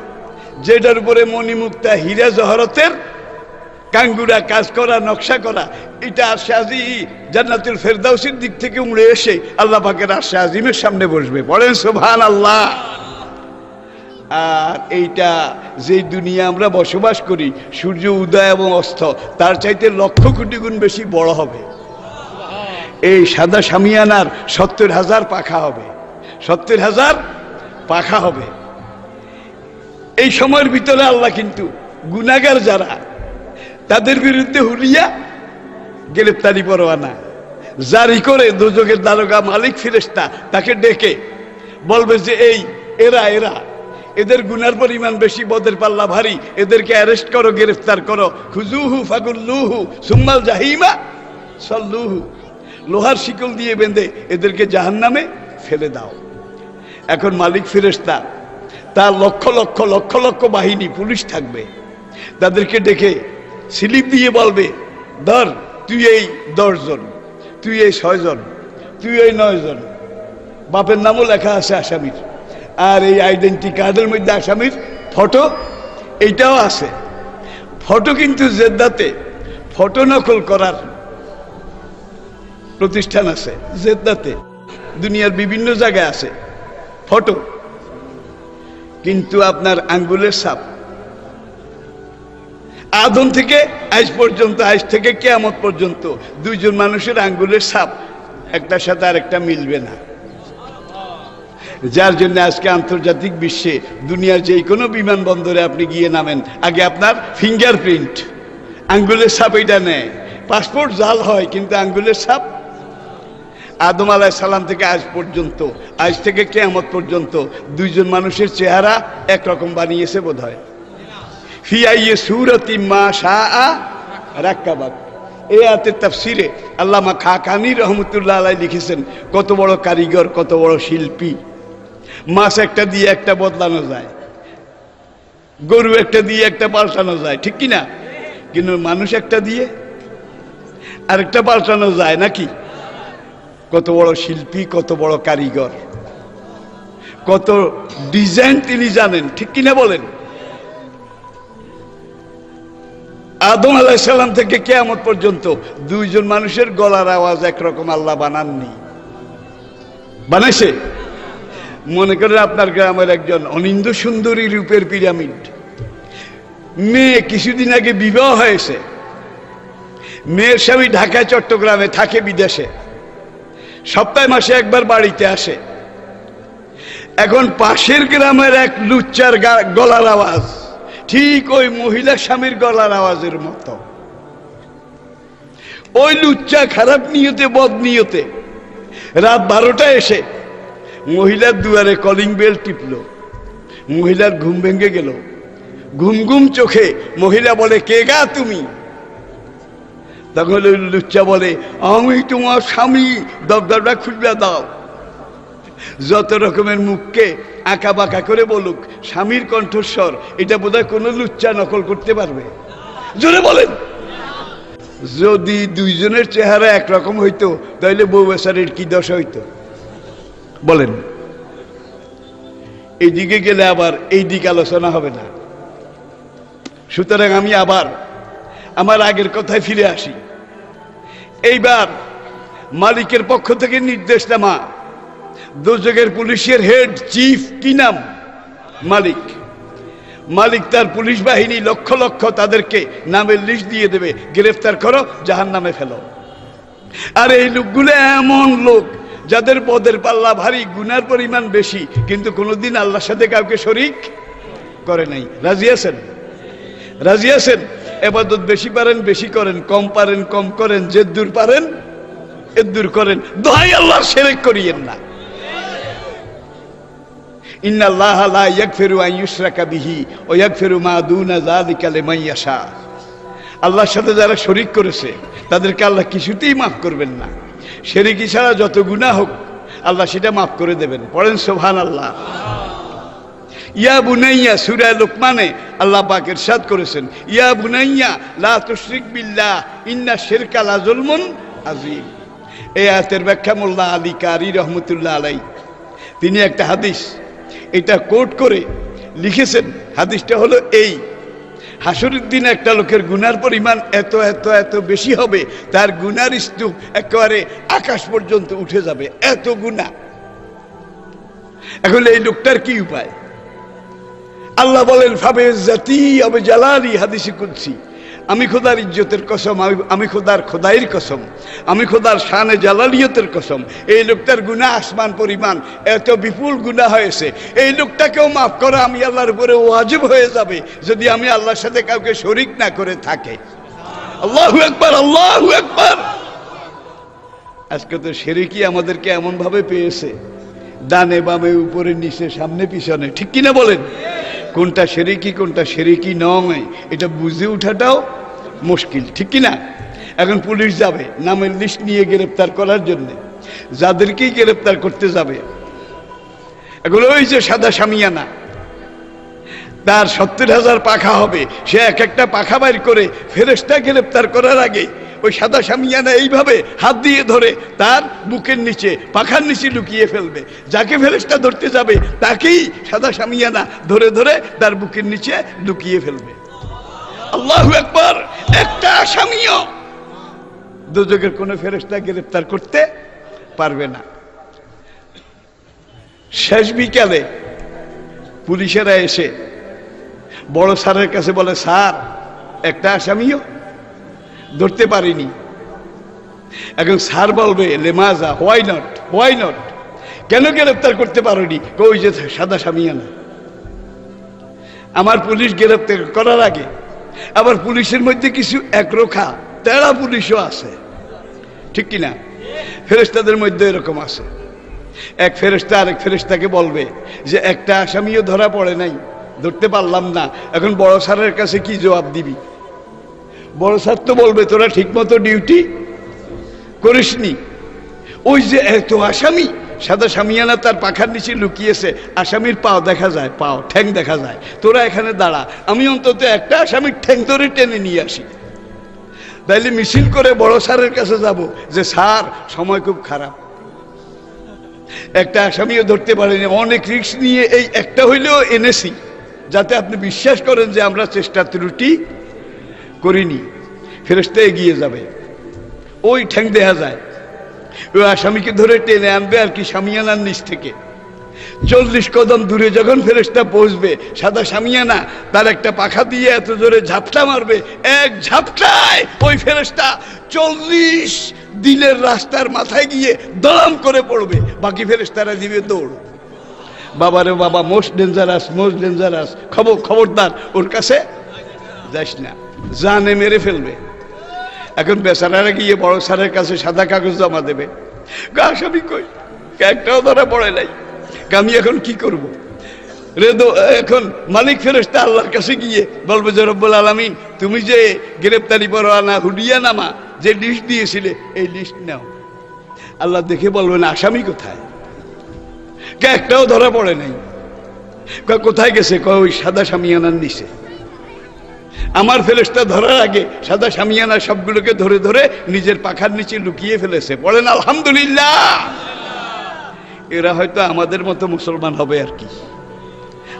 যেটার উপরে মণিমুক্তা, হীরা জহরতের কাঙ্গুরা কাজ করা, নকশা করা, এটা আরশে আজিম জান্নাতুল ফেরদাউসের দিক থেকে উড়ে এসে আল্লাহ পাকের আরশে আজিমের সামনে বসবে। বলেন সুবহানাল্লাহ। আর এইটা যে দুনিয়া আমরা বসবাস করি, সূর্য উদয় এবং অস্ত তার চাইতে লক্ষ কোটি গুণ বেশি বড় হবে। এই সাদা শামিয়ানার 70,000 পাখা হবে, 70,000 পাখা হবে। এই সময়ের ভিতরে আল্লাহ কিন্তু গুনাহগার যারা, তাদের বিরুদ্ধে হুলিয়া গ্রেফতারি পরোয়ানা জারি করে দোজখের দারোগা মালিক ফেরেশতা তাকে ডেকে বলবে যে এই এরা এরা এদের গুনার পরিমাণ বেশি, বদের পাল্লা ভারী, এদেরকে অ্যারেস্ট করো, গ্রেফতার করো। খুজুহু ফাগুল্লুহু সুম্মাল জাহিমা সাল্লুহু, লোহার শিকল দিয়ে বেঁধে এদেরকে জাহান্নামে ফেলে দাও। এখন মালিক ফেরেশতা তার লক্ষ লক্ষ লক্ষ লক্ষ বাহিনী, পুলিশ থাকবে, তাদেরকে ডেকে স্লিপ দিয়ে বলবে ধর তুই এই 10 জন, তুই এই 6 জন, তুই এই 9 জন, বাপের নামও লেখা আছে আসামির, আর এই আইডেন্টি কার্ডের মধ্যে আসামির ফটো এইটাও আছে। ফটো কিন্তু জেদ্দাতে ফটো নকল করার প্রতিষ্ঠান আছে, জেদ্দাতে, দুনিয়ার বিভিন্ন জায়গায় আছে ফটো, কিন্তু আপনার আঙ্গুলের ছাপ আদম থেকে আজ পর্যন্ত, আজ থেকে কিয়ামত পর্যন্ত 2 জন মানুষের আঙ্গুলের ছাপ একটার সাথে আরেকটা মিলবে না। যার জন্য আজকে আন্তর্জাতিক বিশ্বে দুনিয়ার যে কোনো বিমানবন্দরে আপনি গিয়ে নামেন, আগে আপনার ফিঙ্গারপ্রিন্ট, আঙ্গুলের ছাপ এটা নেয়। পাসপোর্ট জাল হয়, কিন্তু আঙ্গুলের ছাপ আদম আলাইহিস সালাম থেকে আজ পর্যন্ত, আজ থেকে কিয়ামত পর্যন্ত 2 জন মানুষের চেহারা একরকম বানিয়েছে বোধহয়। ফি আইয়ি সূরাতিন মা শাআ রাক্কাবাক। এই আয়াতের তাফসিরে আল্লামা খাকানি রহমতুল্লাহ আলাইহি লিখেছেন, কত বড় কারিগর, কত বড় শিল্পী। মাছ একটা দিয়ে একটা বদলানো যায়, গরু একটা দিয়ে একটা পাল্টানো যায়, ঠিক কিনা? কিন্তু মানুষ একটা দিয়ে আরেকটা পাল্টানো যায় নাকি? কত বড় শিল্পী, কত বড় কারিগর, কত ডিজাইন তিনি জানেন, ঠিক কিনা বলেন? আদম আলাইহিস সালাম থেকে কিয়ামত পর্যন্ত 2 জন মানুষের গলার আওয়াজ একরকম আল্লাহ বানাননি। বানাইছে? মনে করেন আপনার গ্রামের একজন অনিন্দ সুন্দরী রূপের পিরামিড, মেয়ে কিছুদিন আগে বিবাহ হয়েছে, মেয়ের স্বামী ঢাকায় চট্টগ্রামে থাকে, বিদেশে, সপ্তাহে মাসে একবার বাড়িতে আসে। এখন পাশের গ্রামের এক লুচ্চার গলার আওয়াজ ঠিক ওই মহিলা স্বামীর গলার আওয়াজের মতো। ওই লুচ্চা খারাপ নিয়তে, বদ নিয়তে রাত 12টায় এসে মহিলার দুয়ারে কলিং বেল টিপল। মহিলার ঘুম ভেঙে গেল। ঘুম ঘুম চোখে মহিলা বলে, কে গা তুমি? তখন ওই লুচ্চা বলে, আমি তোমার স্বামী, দরজাটা খুলে দাও। যত রকমের মুখকে আঁকা বাঁকা করে বলুক, স্বামীর কণ্ঠস্বর এটা বোধহয় কোনো লুচ্চা নকল করতে পারবে? জোরে বলেন। যদি দুইজনের চেহারা একরকম হইতো তাহলে বউ বেচারির কি দশা হইতো বলেন? এইদিকে গেলে আবার এই দিক আলোচনা হবে না। সুতরাং আমি আবার আমার আগের কথায় ফিরে আসি। এইবার মালিকের পক্ষ থেকে নির্দেশনামা, দোজখের পুলিশের হেড চিফ, কি নাম? মালিক। মালিক তার পুলিশ বাহিনী লক্ষ লক্ষ তাদেরকে নামের লিস্ট দিয়ে দেবে, গ্রেফতার করো, জাহান্নামে ফেলো। আর এই লোকগুলো এমন লোক যাদের পদের পাল্লা ভারী, গুনার পরিমাণ বেশি, কিন্তু কোনোদিন আল্লাহর সাথে কাউকে শরীক করে নাই। রাজি আছেন? রাজি আছেন? ইবাদত বেশি পারেন বেশি করেন, কম পারেন কম করেন, যেদ্দুর পারেন এদ্দুর করেন, দোহাই আল্লাহর শিরক করিয়েন না। ইন্নাল্লাহা লা ইয়াগফিরু আন ইউশরাকা বিহি ওয়া ইয়াগফিরু মা দুনা যালিকা লিমান ইয়াশা। আল্লাহর সাথে যারা শরীক করেছে তাদেরকে আল্লাহ কিছুতেই মাফ করবেন না। শিরকি ছাড়া যত গুনাহ হোক আল্লাহ সেটা মাফ করে দেবেন। পড়েন সুবহানাল্লাহ। ইয়া বুনাইয়া, সূরা লুকমানে আল্লাহ পাক ইরশাদ করেছেন, ইয়া বুনাইয়া লা তুশরিক বিল্লাহ ইন্না শিরকা লা যুলমুন আযীম। এই আয়াতের ব্যাখ্যা মোল্লা আলী কারি রহমতুল্লাহ আলাই তিনি একটা হাদিস এটা কোট করে লিখেছেন। হাদিসটা হলো এই, হাসরের দিন একটা লোকের গুনার পরিমাণ এত এত এত বেশি হবে, তার গুনার স্তূপ একেবারে আকাশ পর্যন্ত উঠে যাবে, এত গুনাহ। এখন এই লোকটার কি উপায়? আল্লাহ বলেন, ফাবিজ্জাতি ওয়া বিজালালি, হাদিসে কুদসি, আমি খোদার ইজ্জতের কসম, আমি খোদার খোদাইর কসম, আমি খোদার শানে জালালিয়তের কসম, এই লোকটার গুনাহ আসমান পরিমাণ, এত বিপুল গুনাহ হয়েছে, এই লোকটাকেও মাফ করা আমি আল্লাহর উপরে ওয়াজিব হয়ে যাবে যদি আমি আল্লাহর সাথে কাউকে শরীক না করে থাকে। আল্লাহু আকবার, আল্লাহু আকবার। আজকে তো শিরকি আমাদেরকে এমন ভাবে পেয়েছে, ডানে বামে উপরে নিচে সামনে পিছনে, ঠিক কিনা বলেন? কোনটা শিরকি কোনটা শিরকি নয় এটা বুঝে ওঠাটাও মুশকিল, ঠিক কিনা? এখন পুলিশ যাবে নামের লিস্ট নিয়ে গ্রেফতার করার জন্য, যাদেরকেই গ্রেফতার করতে যাবে, এগুলো ওই যে সাদা সামিয়ানা, তার 70,000 পাখা হবে, সে এক একটা পাখা বাইর করে ফেরেশতা গ্রেফতার করার আগে ওই সাদা সামিয়ানা এইভাবে হাত দিয়ে ধরে তার বুকের নিচে, পাখার নিচে লুকিয়ে ফেলবে। যাকে ফেরেশতা ধরতে যাবে তাকেই সাদা সামিয়ানা ধরে ধরে তার বুকের নিচে লুকিয়ে ফেলবে। আল্লাহু আকবার। একটা আসামিও দোজখের কোন ফেরেশতা গ্রেফতার করতে পারবে না। শেষ বিকালে পুলিশেরা এসে বড় স্যারের কাছে বলে, স্যার একটা আসামিও ধরতে পারিনি। এখন স্যার বলবে, লেমাজা, হোয়াই নট, হোয়াই নট, কেন গ্রেফতার করতে পারোনি? ওই যে সাদা সামিয়ানা। আমার পুলিশ গ্রেফতার করার আগে আবার পুলিশের মধ্যে কিছু একরোখা তেড়া পুলিশও আছে, ঠিক কিনা? ফেরেশতাদের মধ্যে এরকম আছে। এক ফেরেশতা আরেক ফেরেশতাকে বলবে যে একটা আসামিও ধরা পড়ে নাই, ধরতে পারলাম না, এখন বড় স্যারের কাছে কি জবাব দিবি? বড় স্যার তো বলবে, তোরা ঠিক মতো ডিউটি করিসনি। ওই যে এত আসামি, সাদা সামিয়ানা তার পাখার নিচে লুকিয়েছে, আসামির পাও দেখা যায়, পাও ঠ্যাং দেখা যায়, তোরা এখানে দাঁড়া, আমি অন্তত একটা আসামির ঠ্যাং ধরে টেনে নিয়ে আসি। তাইলে মিছিল করে বড় স্যারের কাছে যাব যে স্যার সময় খুব খারাপ, একটা আসামিও ধরতে পারেনি, অনেক রিস্ক নিয়ে এই একটা হইলেও এনেছি, যাতে আপনি বিশ্বাস করেন যে আমরা চেষ্টা ত্রুটি করিনি। ফেরেশতা এগিয়ে যাবে, ওই ঠ্যাং দেখা যায়, ওই আসামিকে ধরে টেনে আনবে আর কি শামিয়ানার নিচ থেকে। 40 কদম দূরে যখন ফেরেশতা পৌঁছবে, সাদা শামিয়ানা, তার একটা পাখা দিয়ে এত জোরে ঝাপটা মারবে, এক ঝাপটায় ওই ফেরেশতা 40 দিনের রাস্তার মাথায় গিয়ে দড়াম করে পড়বে, বাকি ফেরেশতারা দিবে দৌড়। বাবারে বাবা, মোস্ট ডেঞ্জারাস, মোস্ট ডেঞ্জারাস, খবরদার ওর কাছে যাস না, জানে মেরে ফেলবে। এখন বেচারারা গিয়ে বড় স্যারের কাছে সাদা কাগজ জমা দেবে, আসামি কই, একটাও ধরা পড়ে নাই, আমি এখন কি করব? এখন মালিক ফেরেশতা আল্লাহর কাছে গিয়ে বলবে যে রব্বুল আলামিন, তুমি যে গ্রেপ্তারি পরোয়ানা হুডিয়া নামা যে লিস্ট দিয়েছিলে, এই লিস্ট নাও। আল্লাহ দেখে বলবেন আসামি কোথায়? একটাও ধরা পড়ে নাই। কোথায় গেছে? ওই সাদা শামিয়ানার নিচে। আমার ফেরেশতা ধরার আগে সাদা শামিয়ানা সবগুলোকে ধরে ধরে নিজের পাখার নিচে লুকিয়ে ফেলেছে। বলেন আলহামদুলিল্লাহ। এরা হয়তো আমাদের মতো মুসলমান হবে আর কি,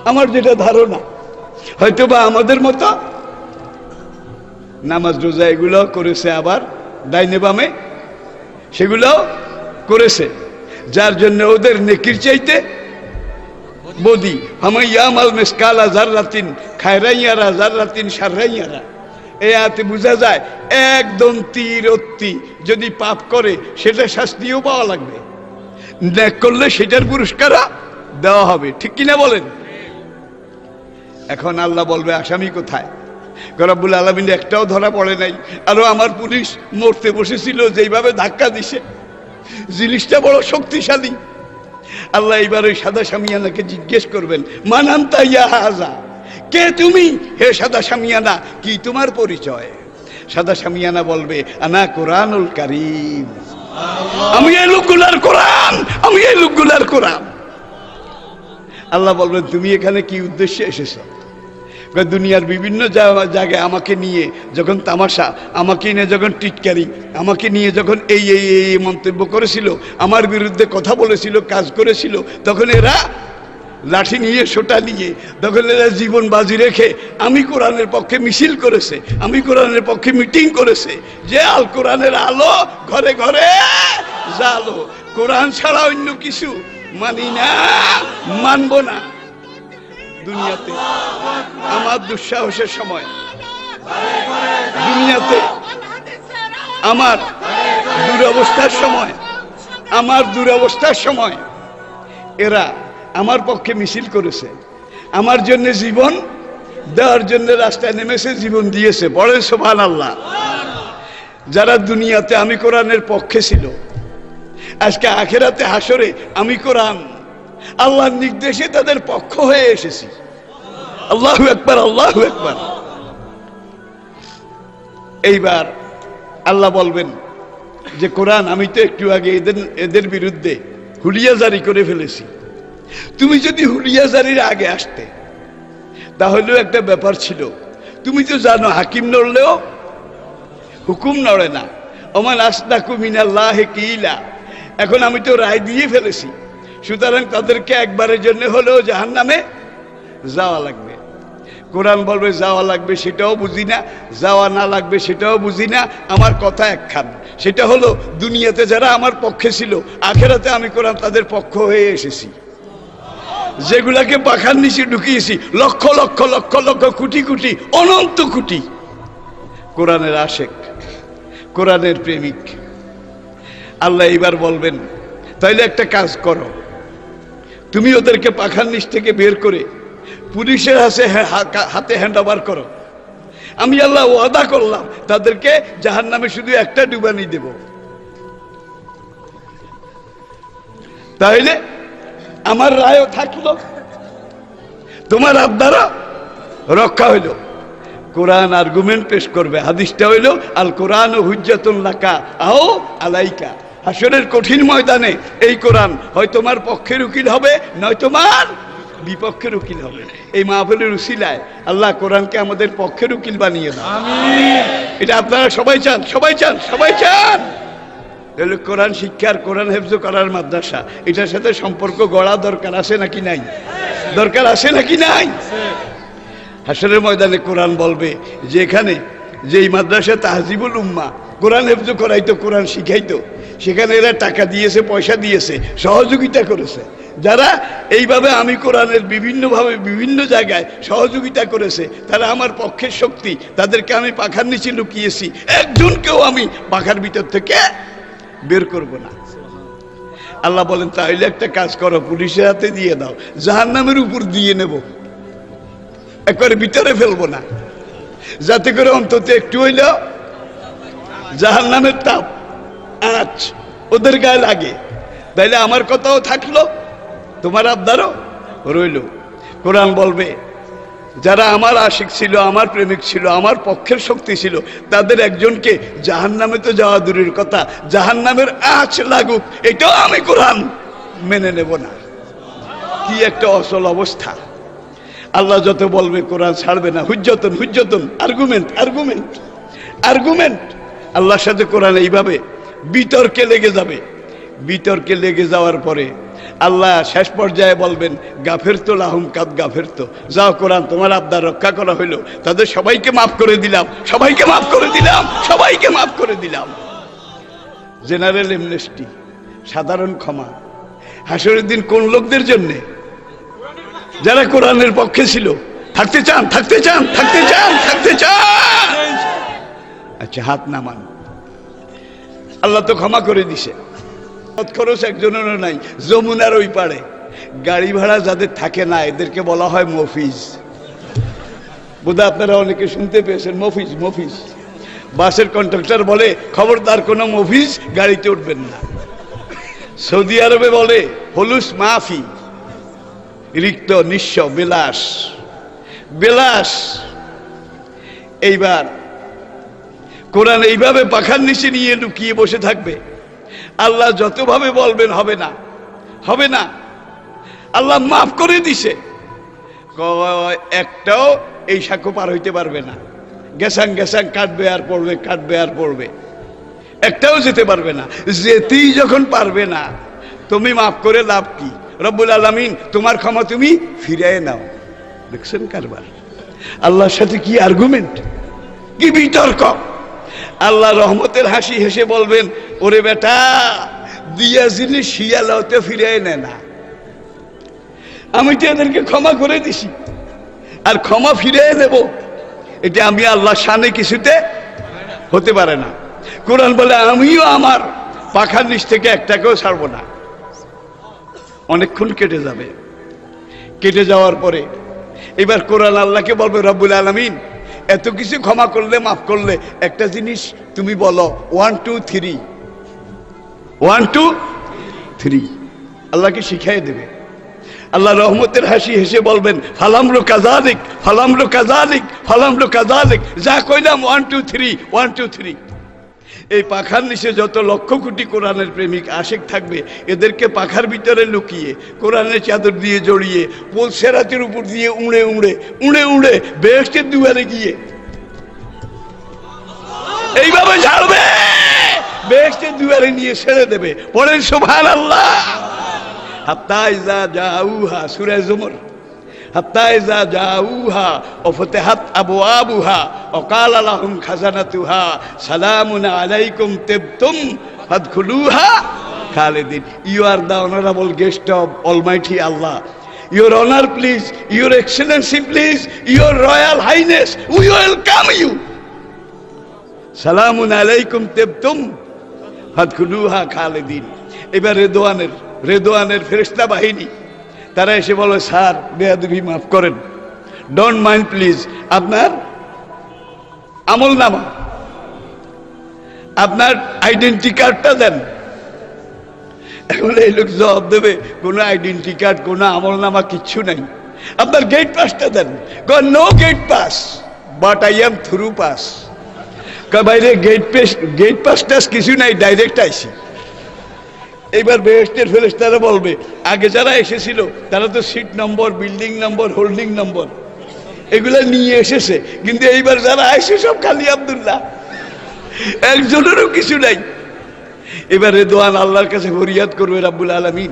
আমার যেটা ধারণা, হয়তো বা আমাদের মতো নামাজ রোজা এগুলো করেছে, আবার ডাইনে বামে সেগুলো করেছে, যার জন্য ওদের নেকির চাইতে বদি হামাইয়ামাল মিসকালা জাররাতিন খায়রাইয়ারা জাররাতিন শাররাইয়ারা। এই আয়াতে বোঝা যায় একদম তীর অত্তি যদি পাপ করে সেটা শাস্তিও পাওয়া লাগবে, নেক করলে সেটার পুরস্কারও দেওয়া হবে, ঠিক কিনা বলেন? এখন আল্লাহ বলবে আসামি কোথায়? রব্বুল আলামিন একটাও ধরা পড়ে নাই। আরো আমার পুলিশ মরতে বসেছিল, যেইভাবে ধাক্কা দিছে, জিনিসটা বড় শক্তিশালী। আল্লাহ এবার ওই সাদা শামিয়ানাকে জিজ্ঞেস করবেন, মান আনতা ইয়া হাযা, কে তুমি হে সাদা শামিয়ানা, কি তোমার পরিচয়? সাদা শামিয়ানা বলবে আনা কোরআনুল কারীম, আমি এই লোকগুলার কোরআন, আমি এই লোকগুলার কোরআন। আল্লাহ বলবেন তুমি এখানে কি উদ্দেশ্যে এসেছো? দুনিয়ার বিভিন্ন জায়গায় আমাকে নিয়ে যখন তামাশা, আমাকে নিয়ে যখন টিটকারি, আমাকে নিয়ে যখন এই এই এই মন্তব্য করেছিল, আমার বিরুদ্ধে কথা বলেছিল, কাজ করেছিল, তখন এরা লাঠি নিয়ে সোটা নিয়ে, তখন এরা জীবন বাজি রেখে আমি কোরআনের পক্ষে মিছিল করেছে, আমি কোরআনের পক্ষে মিটিং করেছে, যে আল কোরআনের আলো ঘরে ঘরে জালো, কোরআন ছাড়া অন্য কিছু মানি না, মানব না। দুনিয়াতে আমার দুঃসাহসের সময়, দুনিয়াতে আমার দুরবস্থার সময়, আমার দুরবস্থার সময় এরা আমার পক্ষে মিছিল করেছে, আমার জন্য জীবন দেওয়ার জন্য রাস্তায় নেমেছে, জীবন দিয়েছে। বলেন সুবহানাল্লাহ। যারা দুনিয়াতে আমি কোরআনের পক্ষে ছিল, আজকে আখিরাতে হাসরে আমি কোরআন আল্লাহর নির্দেশে তাদের পক্ষ হয়ে এসেছি। আল্লাহু আকবার, আল্লাহু আকবার। এইবার আল্লাহ বলবেন যে কোরআন আমি তো একটু আগে এদের বিরুদ্ধে হুলিয়া জারি করে ফেলেছি, তুমি যদি হুলিয়া জারির আগে আসতে তাহলেও একটা ব্যাপার ছিল। তুমি তো জানো হাকিম নড়লেও হুকুম নড়ে না, ওমান আসদাকু মিনাল্লাহি কিলা। এখন আমি তো রায় দিয়ে ফেলেছি, সুতরাং তাদেরকে একবারের জন্য হলেও জাহান্নামে যাওয়া লাগবে। কোরআন বলবে যাওয়া লাগবে সেটাও বুঝি না, যাওয়া না লাগবে সেটাও বুঝি না, আমার কথা একখান, সেটা হলো দুনিয়াতে যারা আমার পক্ষে ছিল, আখিরাতে আমি কোরআন তাদের পক্ষ হয়ে এসেছি। যেগুলাকে পাখার নিচে ঢুকিয়েছি লক্ষ লক্ষ লক্ষ লক্ষ কোটি কোটি অনন্ত কোটি কোরআনের আশেক, কোরআনের প্রেমিক। আল্লাহ এবার বলবেন তাইলে একটা কাজ করো, তুমি ওদেরকে পাখার নিচ থেকে বের করে পুলিশের হাতে হ্যান্ড ওভার করো। আমি আল্লাহ ওয়াদা করলাম তাদেরকে জাহান্নামে শুধু একটা ডুবানি দেব। তাইলে আমার রায়ও থাকলো, তোমার আবদারও রক্ষা হইল। কোরআন আর্গুমেন্ট পেশ করবে, হাদিসটা হইল আল কোরআন হুজ্জাতুন লাকা আও আলাইকা। হাসরের কঠিন ময়দানে এই কোরআন হয় তোমার পক্ষের উকিল হবে, নয় তোমার বিপক্ষের উকিল হবে। এই মাহফিলের উসিলায় আল্লাহ কোরআনকে আমাদের পক্ষের উকিল বানিয়ে দাও, আমিন। এটা আপনারা সবাই চান, সবাই চান, সবাই চান। কোরআন শিক্ষার, কোরআন হেফজ করার মাদ্রাসা, এটার সাথে সম্পর্ক গড়া দরকার আছে নাকি নাই? দরকার আছে নাকি নাই? হাসরের ময়দানে কোরআন বলবে যে এখানে যে এই মাদ্রাসা তাহজিবুল উম্মাহ কোরআন হেফজ করাইতো, কোরআন শিখাইতো, সেখানে এরা টাকা দিয়েছে, পয়সা দিয়েছে, সহযোগিতা করেছে। যারা এইভাবে আমি কোরআনের বিভিন্নভাবে বিভিন্ন জায়গায় সহযোগিতা করেছে, তারা আমার পক্ষের শক্তি, তাদেরকে আমি পাখার নিচে লুকিয়েছি, একজনকেও আমি পাখার ভিতর থেকে বের করব না। আল্লাহ বলেন তাহলে একটা কাজ করো, পুলিশের হাতে দিয়ে দাও, জাহান্নামের উপর দিয়ে নেব, একবারে ভিতরে ফেলবো না, যাতে করে অন্তত একটু হইলেও জাহান্নামের তাপ আঁচ ওদের গায়ে লাগে। তাইলে আমার কথাও থাকলো, তোমার আবদারও রইল। কোরআন বলবে যারা আমার আশিক ছিল, আমার প্রেমিক ছিল, আমার পক্ষের শক্তি ছিল, তাদের একজনকে জাহান্নামে তো যাওয়া দূরের কথা, জাহান্নামের আঁচ লাগুক, এটাও আমি কোরআন মেনে নেব না। কি একটা অচল অবস্থা! আল্লাহ যত বলবে কোরআন ছাড়বে না। হুজ্জতন হুজ্জতন, আর্গুমেন্ট আর্গুমেন্ট আর্গুমেন্ট। আল্লাহর সাথে কোরআন এইভাবে বিতর্কে লেগে যাবে। বিতর্কে লেগে যাওয়ার পরে আল্লাহ শেষ পর্যায়ে বলবেন গাফের তো লাহুম কাদ গাফের তো, যাও কোরআন তোমার আবদার রক্ষা করা হইলো, তাদের সবাইকে মাফ করে দিলাম, সবাইকে মাফ করে দিলাম, সবাইকে মাফ করে দিলাম। জেনারেল এমনেস্টি, সাধারণ ক্ষমা। হাসরের দিন কোন লোকদের জন্য? যারা কোরআনের পক্ষে ছিল, থাকতে চান, থাকতে চান, থাকতে চান, থাকতে চান। আচ্ছা, হাত নামান। আল্লাহ তো ক্ষমা করে দিছে, খরচ একজনেরও নাই। যমুনার ওই পাড়ে গাড়ি ভাড়া যাদের থাকে না, এদেরকে বলা হয় মফিজ। বোধহয় আপনারা অনেকে শুনতে পেয়েছেন মফিজ। মফিজ বাসের কন্ট্রাক্টর বলে খবরদার কোনো মফিজ গাড়িতে উঠবেন না। সৌদি আরবে বলে হলুস মাফি, রিক্ত, নিঃস্ব, বিলাস, বিলাস। এইবার কোরআন এইভাবে পাখার নিচে নিয়ে লুকিয়ে বসে থাকবে। আল্লাহ যতভাবে বলবেন হবে না, হবে না। আল্লাহ মাফ করে দিছে, একটাও এই সাক্ষ্য পার হইতে পারবে না। গেসাং গেসাং কাটবে আর পড়বে, কাটবে আর পড়বে, একটাও যেতে পারবে না। যেতেই যখন পারবে না, তুমি মাফ করে লাভ কি? রব্বুল আলামিন তোমার ক্ষমা তুমি ফিরিয়ে নাও। দেখছেন কারবার? আল্লাহর সাথে কি আর্গুমেন্ট, কি বিতর্ক! আল্লাহ রহমতের হাসি হেসে বলবেন ওরে বেটা, দিয়া জিনিস শিয়ালাতে ফিরিয়ে নেয় না। আমি তো এদেরকে ক্ষমা করে দিছি, আর ক্ষমা ফিরিয়ে দেব, এটা আমি আল্লাহর শানে কিছুতে হতে পারে না। কোরআন বলে আমিও আমার পাখার নিচ থেকে একটাকেও ছাড়বো না। অনেকক্ষণ কেটে যাবে। কেটে যাওয়ার পরে এবার কোরআন আল্লাহকে বলবে রব্বুল আলামিন এত কিছু ক্ষমা করলে, মাফ করলে, একটা জিনিস তুমি বলো 1 2 3, 1 2 3। আল্লাহকে শিখাই দেবে। আল্লাহ রহমতের হাসি হেসে বলবেন ফালামরু কাযালিক, ফালামরু কাযালিক, ফালামরু কাযালিক। যা কইলাম 1 2 3, 1 2 3। এই পাখার নিচে যত লক্ষ কোটি কোরআনের প্রেমিক আশিক থাকবে, এদেরকে পাখার ভিতরে লুকিয়ে কোরআনের চাদর দিয়ে জড়িয়ে পোলসেরাতের উপর দিয়ে উড়ে উড়ে উড়ে উড়ে বেহেশতের দুয়ারে গিয়ে এইভাবে ছাড়বে, বেহেশতের দুয়ারে নিয়ে ছেড়ে দেবে। পড়েন সুবহানাল্লাহ। হাত্তা ইযা জাউহা, সূরা জুমর। হাত্তা ইযা জাউহা ওয়া ফাতিহাত আবওয়াবুহা ওয়া ক্বালা লাহুম খাজানাতুহা সালামুন আলাইকুম তিবতুম ফাদখুলুহা খালিদিন। You are the honourable guest of almighty Allah. Your honor please, your excellency please, your royal highness, we welcome you. সালামুন আলাইকুম তিবতুম ফাদখুলুহা খালিদিন। এবার রেদওয়ানের ফেরেশতা বাহিনী তারা এসে বলে স্যার বেয়াদবি মাফ করেন, ডোন্ট মাইন্ড প্লিজ, আপনার আমলনামা, আপনার আইডেন্টি কার্ডটা দেন। এখন এই লোক জবাব দেবে কোনো আইডেন্টি কার্ড, কোনো আমলনামা কিচ্ছু নাই, আপনার গেট পাসটা দেন। No gate pass, but I am through pass. বাইরে গেট পাস টাস কিছু নাই, ডাইরেক্ট আইসি। এইবার বেহেশতের ফেরেশতারা বলবে আগে যারা এসেছিল তারা তো সিট নম্বর, বিল্ডিং নম্বর, হোল্ডিং নম্বর এগুলা নিয়ে এসেছে, কিন্তু এইবার যারা আইসে সব খালি আব্দুল্লাহ, একজনেরও কিছু নাই। এবার রেদওয়ান আল্লাহর কাছে ফরিয়াদ করবে রাব্বুল আলামিন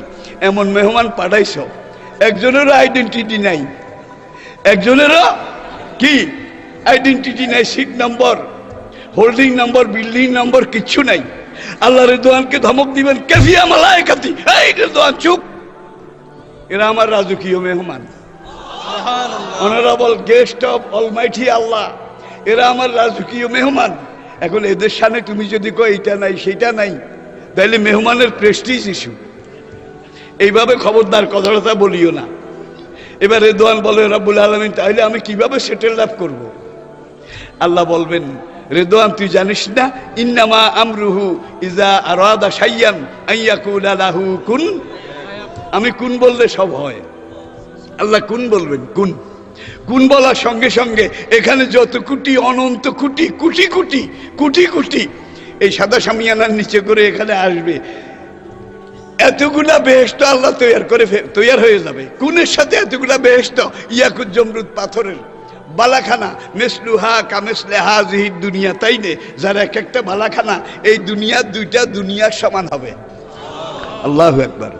এমন মেহমান পাঠাইছ, একজনেরও আইডেন্টিটি নাই, একজনেরও কি আইডেন্টিটি নাই, seat number, holding number, building number কিচ্ছু নাই। আল্লাহ রেদওয়ানকে ধমক দিবেন, কাফিয়া মালায়েকাতি, এই রেদওয়ান চুপ, এরা আমার রাজকীয় মেহমান, অনারেবল গেস্ট অফ অলমাইটি আল্লাহ, এরা আমার রাজকীয় মেহমান। এখন এদের সামনে তুমি যদি কো এইটা নাই সেইটা নাই, তাহলে মেহমানের প্রেস্টিজ ইস্যু। এইভাবে খবরদার কথাটা বলিও না। এবার রেদওয়ান বলে রব্বুল আলামিন তাহলে আমি কিভাবে সেটেল লাভ করব? আল্লাহ বলবেন, রেদওয়ান তুই জানিস না, ইন্নামা আমরুহু ইজা আরাদা শাইয়ান আইয়াকুলা লাহু কুন, আমি কুন বললে সব হয়। আল্লাহ কুন বলবেন, কুন, কুন বলার সঙ্গে সঙ্গে এখানে যত কোটি অনন্ত কোটি কোটি কোটি কোটি কোটি এই সাদা সামিয়ানার নিচে করে এখানে আসবে, এতগুলা বেহেশত আল্লাহ তৈয়ার হয়ে যাবে। কুনের সাথে এতগুলা বেহেশত, ইয়াকুত জমরুদ পাথরের বালাখানা, মেসলুহা কামেসলে হাজিহি দুনিয়া, তাই নে, যার এক একটা বালাখানা এই দুনিয়ার দুইটা দুনিয়ার সমান হবে। আল্লাহু আকবার।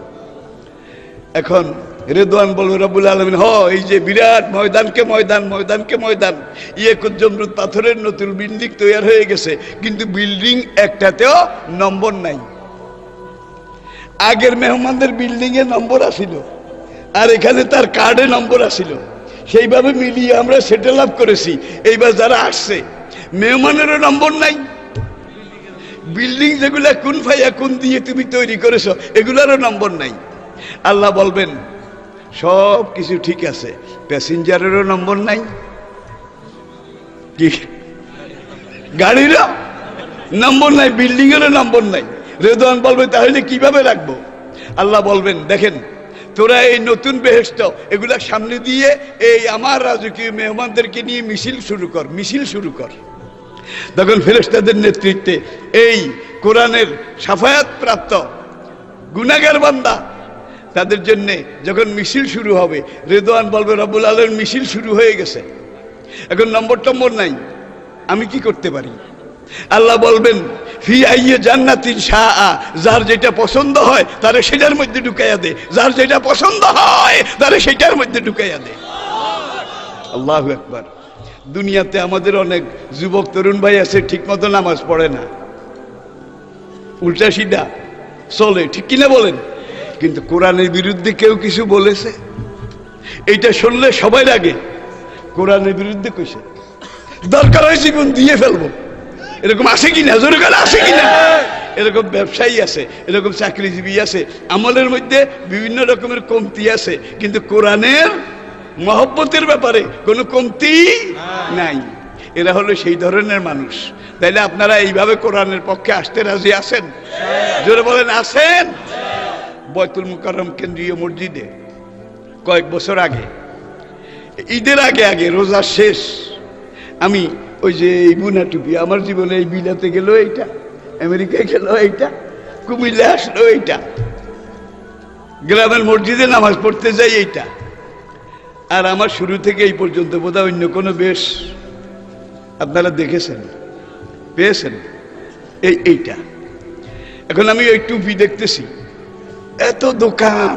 এখন রেদওয়ান বলবে রব্বুল আলামিন, এই যে বিরাট ময়দানকে ময়দান, ময়দানকে ময়দান, ইয়াকুত জমরুদ পাথরের নতুন বিল্ডিং তৈয়ার হয়ে গেছে, কিন্তু বিল্ডিং একটাতেও নম্বর নাই। আগের মেহমানদের বিল্ডিং এ নম্বর আসিল, আর এখানে তার কার্ডে নম্বর আসিল, সেইভাবে মিলিয়ে আমরা সেটেল আপ করেছি। এইবার যারা আসছে মেহমানেরও নম্বর নাই, বিল্ডিং যেগুলা কোন ফাইয়া কোন দিয়ে তুমি তৈরি করেছো এগুলারও নম্বর নাই। আল্লাহ বলবেন সব কিছু ঠিক আছে, প্যাসেঞ্জারেরও নম্বর নাই, কি গাড়িরও নম্বর নাই, বিল্ডিং এরও নম্বর নাই। রেদওয়ান বলবে তাহলে কিভাবে রাখবো? আল্লাহ বলবেন দেখেন, তোরা এই নতুন বেহেশত এগুলা সামনে দিয়ে এই আমার রাজকীয় মেহমানদেরকে নিয়ে মিছিল শুরু কর, মিছিল শুরু কর। তখন ফেরেশতাদের নেতৃত্বে এই কোরআনের শাফায়াত প্রাপ্ত গুনাহগার বান্দা তাদের জন্য যখন মিছিল শুরু হবে, রেদওয়ান বলবে রব্বুল আলামিন মিছিল শুরু হয়ে গেছে, এখন নম্বর টম্বর নাই, আমি কি করতে পারি? আল্লাহ বলবেন ফি আইয়ে জান্নাতিন শাআ, যার যেটা পছন্দ হয় তারে সেটার মধ্যে ঢুকাইয়া দে, যার যেটা পছন্দ হয় তারে সেটার মধ্যে ঢুকাইয়া দে। আল্লাহু আকবার। দুনিয়াতে আমাদের অনেক যুবক তরুণ ভাই আছে ঠিকমতো নামাজ পড়ে না, উল্টা সিধা চলে, ঠিক কিনা বলেন? কিন্তু কোরআনের বিরুদ্ধে কেউ কিছু বলেছে? এইটা শুনলে সবাই লাগে কোরআনের বিরুদ্ধে কইছে, দরকার হয় জীবন দিয়ে ফেলবো। এরকম আছে কিনা? জোরে করে আছে কিনা? এরকম ব্যবসায়ী আছে, এরকম চাকরিজীবী আছে, আমলের মধ্যে বিভিন্ন রকমের কমতি আছে, কিন্তু কোরআনের মহব্বতের ব্যাপারে কোনো কমতি নাই। এরা হলো সেই ধরনের মানুষ। তাইলে আপনারা এইভাবে কোরআনের পক্ষে আসতে রাজি আছেন? জোরে বলেন আছেন? বয়তুল মুকাররম কেন্দ্রীয় মসজিদে কয়েক বছর আগে, ঈদের আগে আগে রোজা শেষ, আমি ওই যে এই বুনা টুপি, আমার জীবনে এই বিলাতে গেল এইটা, আমেরিকায় গেল এইটা, কুমিল্লা আসলো এইটা, গ্রামের মসজিদে নামাজ পড়তে যাই এইটা, আর আমার শুরু থেকে এই পর্যন্ত বোধহয় অন্য কোনো বেশ আপনারা দেখেছেন পেয়েছেন এইটা। এখন আমি এই টুপি দেখতেছি, এত দোকান,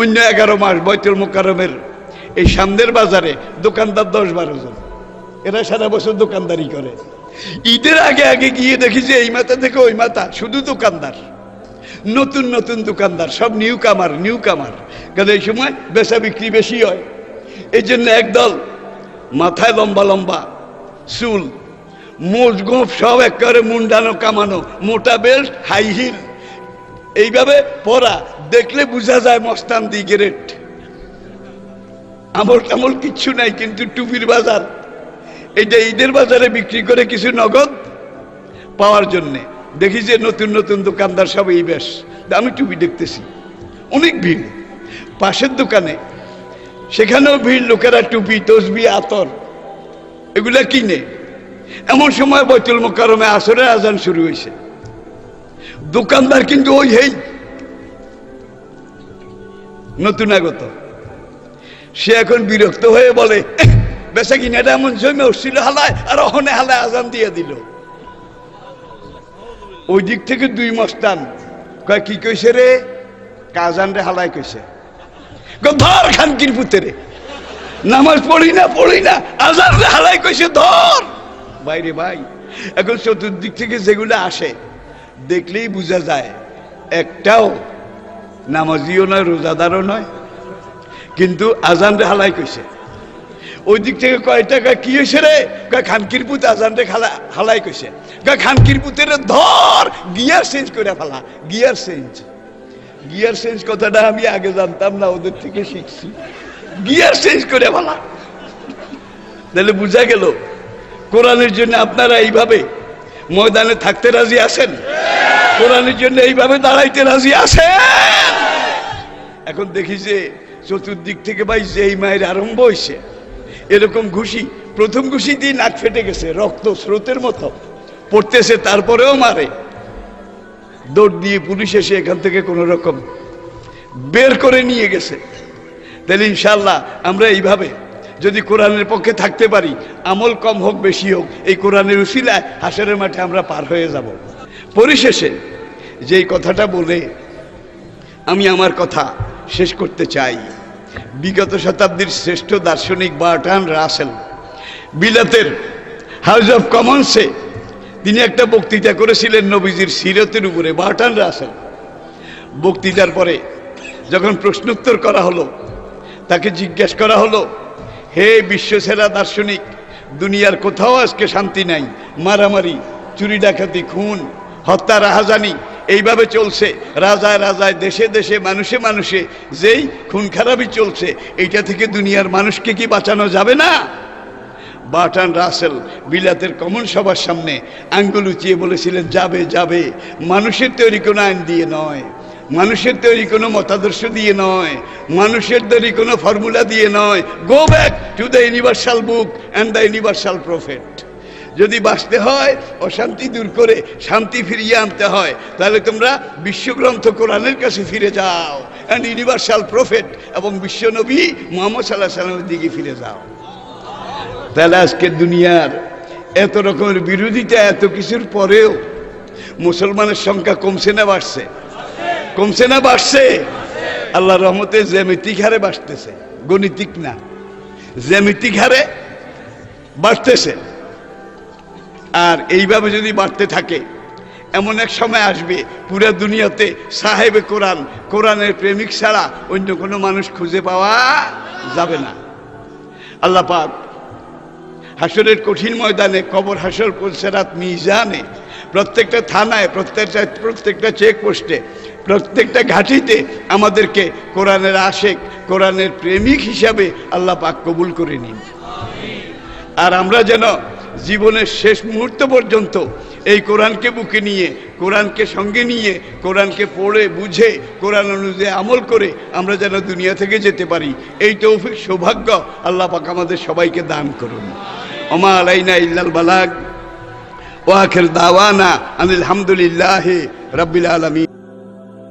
অন্য 11 মাস বয়তুল মুকাররমের এই সামনের বাজারে দোকানদার 10-12 জন, এরা সারা বছর দোকানদারি করে। ঈদের আগে আগে গিয়ে দেখি যে এই মাথা থেকে ওই মাথা শুধু দোকানদার, নতুন নতুন দোকানদার, সব নিউ কামার, কারণ এই সময় বেচা বিক্রি বেশি হয়। এই জন্য একদল মাথায় লম্বা লম্বা চুল, মোট গোপ সব একেবারে মুন্ডানো কামানো, মোটা বেল্ট, হাই হিল, এইভাবে পরা, দেখলে বোঝা যায় মস্তান দি গ্রেট। আমল কিচ্ছু নাই, কিন্তু টুপির বাজার, এইটা ঈদের বাজারে বিক্রি করে কিছু নগদ পাওয়ার জন্য দেখি যে নতুন নতুন দোকানদার সব এই বেশ। আমি টুপি দেখতেছি, অনেক ভিড়। পাশের দোকানে সেখানেও ভিড়, লোকেরা টুপি, তসবি, আতর এগুলা কিনে। এমন সময় বয়তুল মুকাররমে আসরের আজান শুরু হয়েছে, দোকানদার কিন্তু ওই হেই নতুন আগত, সে এখন বিরক্ত হয়ে বলে বেচা কিনাটা এমন জমে উঠছিল হালায়, আর অহনে হালায় আজান দিয়ে দিল। ওই দিক থেকে 2 মস্তান কয় কি কইছে রে? কাজান রে হালায় কইছে। ধর খানকির পুতেরে, নামাজ পড়ি না, আজান রে হালায় কইছে ধর। বাইরে ভাই, এখন চতুর্দিক থেকে যেগুলো আসে দেখলেই বোঝা যায় একটাও নামাজিও নয়, রোজাদারও নয়, কিন্তু আজান রে হালাই কইছে। ওই দিক থেকে কয় টাকা কি হয়েছে রে? খানকির পুত আজান রে হালাই কইছে। খানকির পুতের ধর গিয়ার চেঞ্জ করে ফেলা। গিয়ার চেঞ্জ, গিয়ার চেঞ্জ কথাটা আমি আগে জানতাম না, ওদের থেকে শিখছি। গিয়ার চেঞ্জ করে ফেলা, তাহলে বুঝা গেল কোরআনের জন্য আপনারা এইভাবে ময়দানে থাকতে রাজি আছেন? কোরআনের জন্য এইভাবে দাঁড়াইতে রাজি আছেন? এখন দেখি যে চতুর্দিক থেকে ভাই যেই মায়ের আরম্ভ হয়েছে, এরকম ঘুষি, প্রথম ঘুষি দিয়ে নাক ফেটে গেছে, রক্ত স্রোতের মতো পড়তেছে, তারপরেও মারে। দৌড় দিয়ে পুলিশ এসে এখান থেকে কোনো রকম বের করে নিয়ে গেছে। তাহলে ইনশাল্লাহ আমরা এইভাবে যদি কোরআনের পক্ষে থাকতে পারি, আমল কম হোক বেশি হোক, এই কোরআনের উসিলায় হাসরের মাঠে আমরা পার হয়ে যাব। পরিশেষে যেই কথাটা বলে আমি আমার কথা শেষ করতে চাই, বিগত শতাব্দীর শ্রেষ্ঠ দার্শনিক বার্ট্রান্ড রাসেল বিলাতের হাউস অফ কমন্সে তিনি একটা বক্তৃতা করেছিলেন নবীজির সিরতের উপরে। বার্ট্রান্ড রাসেল বক্তৃতার পরে যখন প্রশ্নোত্তর করা হলো, তাকে জিজ্ঞাসা করা হলো, হে বিশ্বসেরা দার্শনিক, দুনিয়ার কোথাও আজকে শান্তি নাই, মারামারি, চুরি ডাকাতি, খুন, হত্যা, রাহাজানি এইভাবে চলছে। রাজায় রাজায়, দেশে দেশে, মানুষে মানুষে যেই খুন খারাপি চলছে, এইটা থেকে দুনিয়ার মানুষকে কি বাঁচানো যাবে না? বার্ট্রান্ড রাসেল বিলাতের কমন সভার সামনে আঙ্গুল উঁচিয়ে বলেছিলেন, যাবে যাবে, মানুষের তৈরি কোনো আইন দিয়ে নয়, মানুষের তৈরি কোনো মতাদর্শ দিয়ে নয়, মানুষের তৈরি কোনো ফর্মুলা দিয়ে নয়। Go back to the universal book and the universal prophet. যদি বাঁচতে হয়, অশান্তি দূর করে শান্তি ফিরিয়ে আনতে হয়, তাহলে তোমরা বিশ্বগ্রন্থ কোরআনের কাছে ফিরে যাও, অ্যান্ড ইউনিভার্সাল প্রফেট এবং বিশ্বনবী মুহাম্মদ সাল্লাল্লাহু আলাইহি ওয়াসাল্লামের দিকে ফিরে যাও। তাহলে আজকে দুনিয়ার এত রকমের বিরোধিতা, এত কিছুর পরেও মুসলমানের সংখ্যা কমছে না বাড়ছে? কমছে না বাড়ছে? আল্লাহর রহমতে জ্যামিতিক হারে বাড়তেছে, গণিতিক না, জ্যামিতিক হারে বাড়তেছে। আর এইভাবে যদি বাড়তে থাকে, এমন এক সময় আসবে পুরো দুনিয়াতে সাহেবে কোরআন, কোরআনের প্রেমিক ছাড়া অন্য কোনো মানুষ খুঁজে পাওয়া যাবে না। আল্লাহ পাক হাসরের কঠিন ময়দানে, কবর, হাসর, পুলসিরাত, মিজানে, প্রত্যেকটা থানায়, প্রত্যেকটা চেকপোস্টে, প্রত্যেকটা ঘাঁটিতে আমাদেরকে কোরআনের আশেক, কোরআনের প্রেমিক হিসাবে আল্লাহ পাক কবুল করে নিন। আর আমরা যেন জীবনের শেষ মুহূর্ত পর্যন্ত এই কোরআনকে বুকে নিয়ে, কোরআনকে সঙ্গে নিয়ে, কোরআনকে পড়ে বুঝে, কোরআন অনুযায়ী আমল করে আমরা যেন দুনিয়া থেকে যেতে পারি, এই তৌফিক, সৌভাগ্য আল্লাহ পাক আমাদের সবাইকে দান করুন। ওমা আলাইনা ইল্লাল বালাগ ওয়া আখির দাওয়ানা আনিল হামদুলিল্লাহি রাব্বিল আলামিন।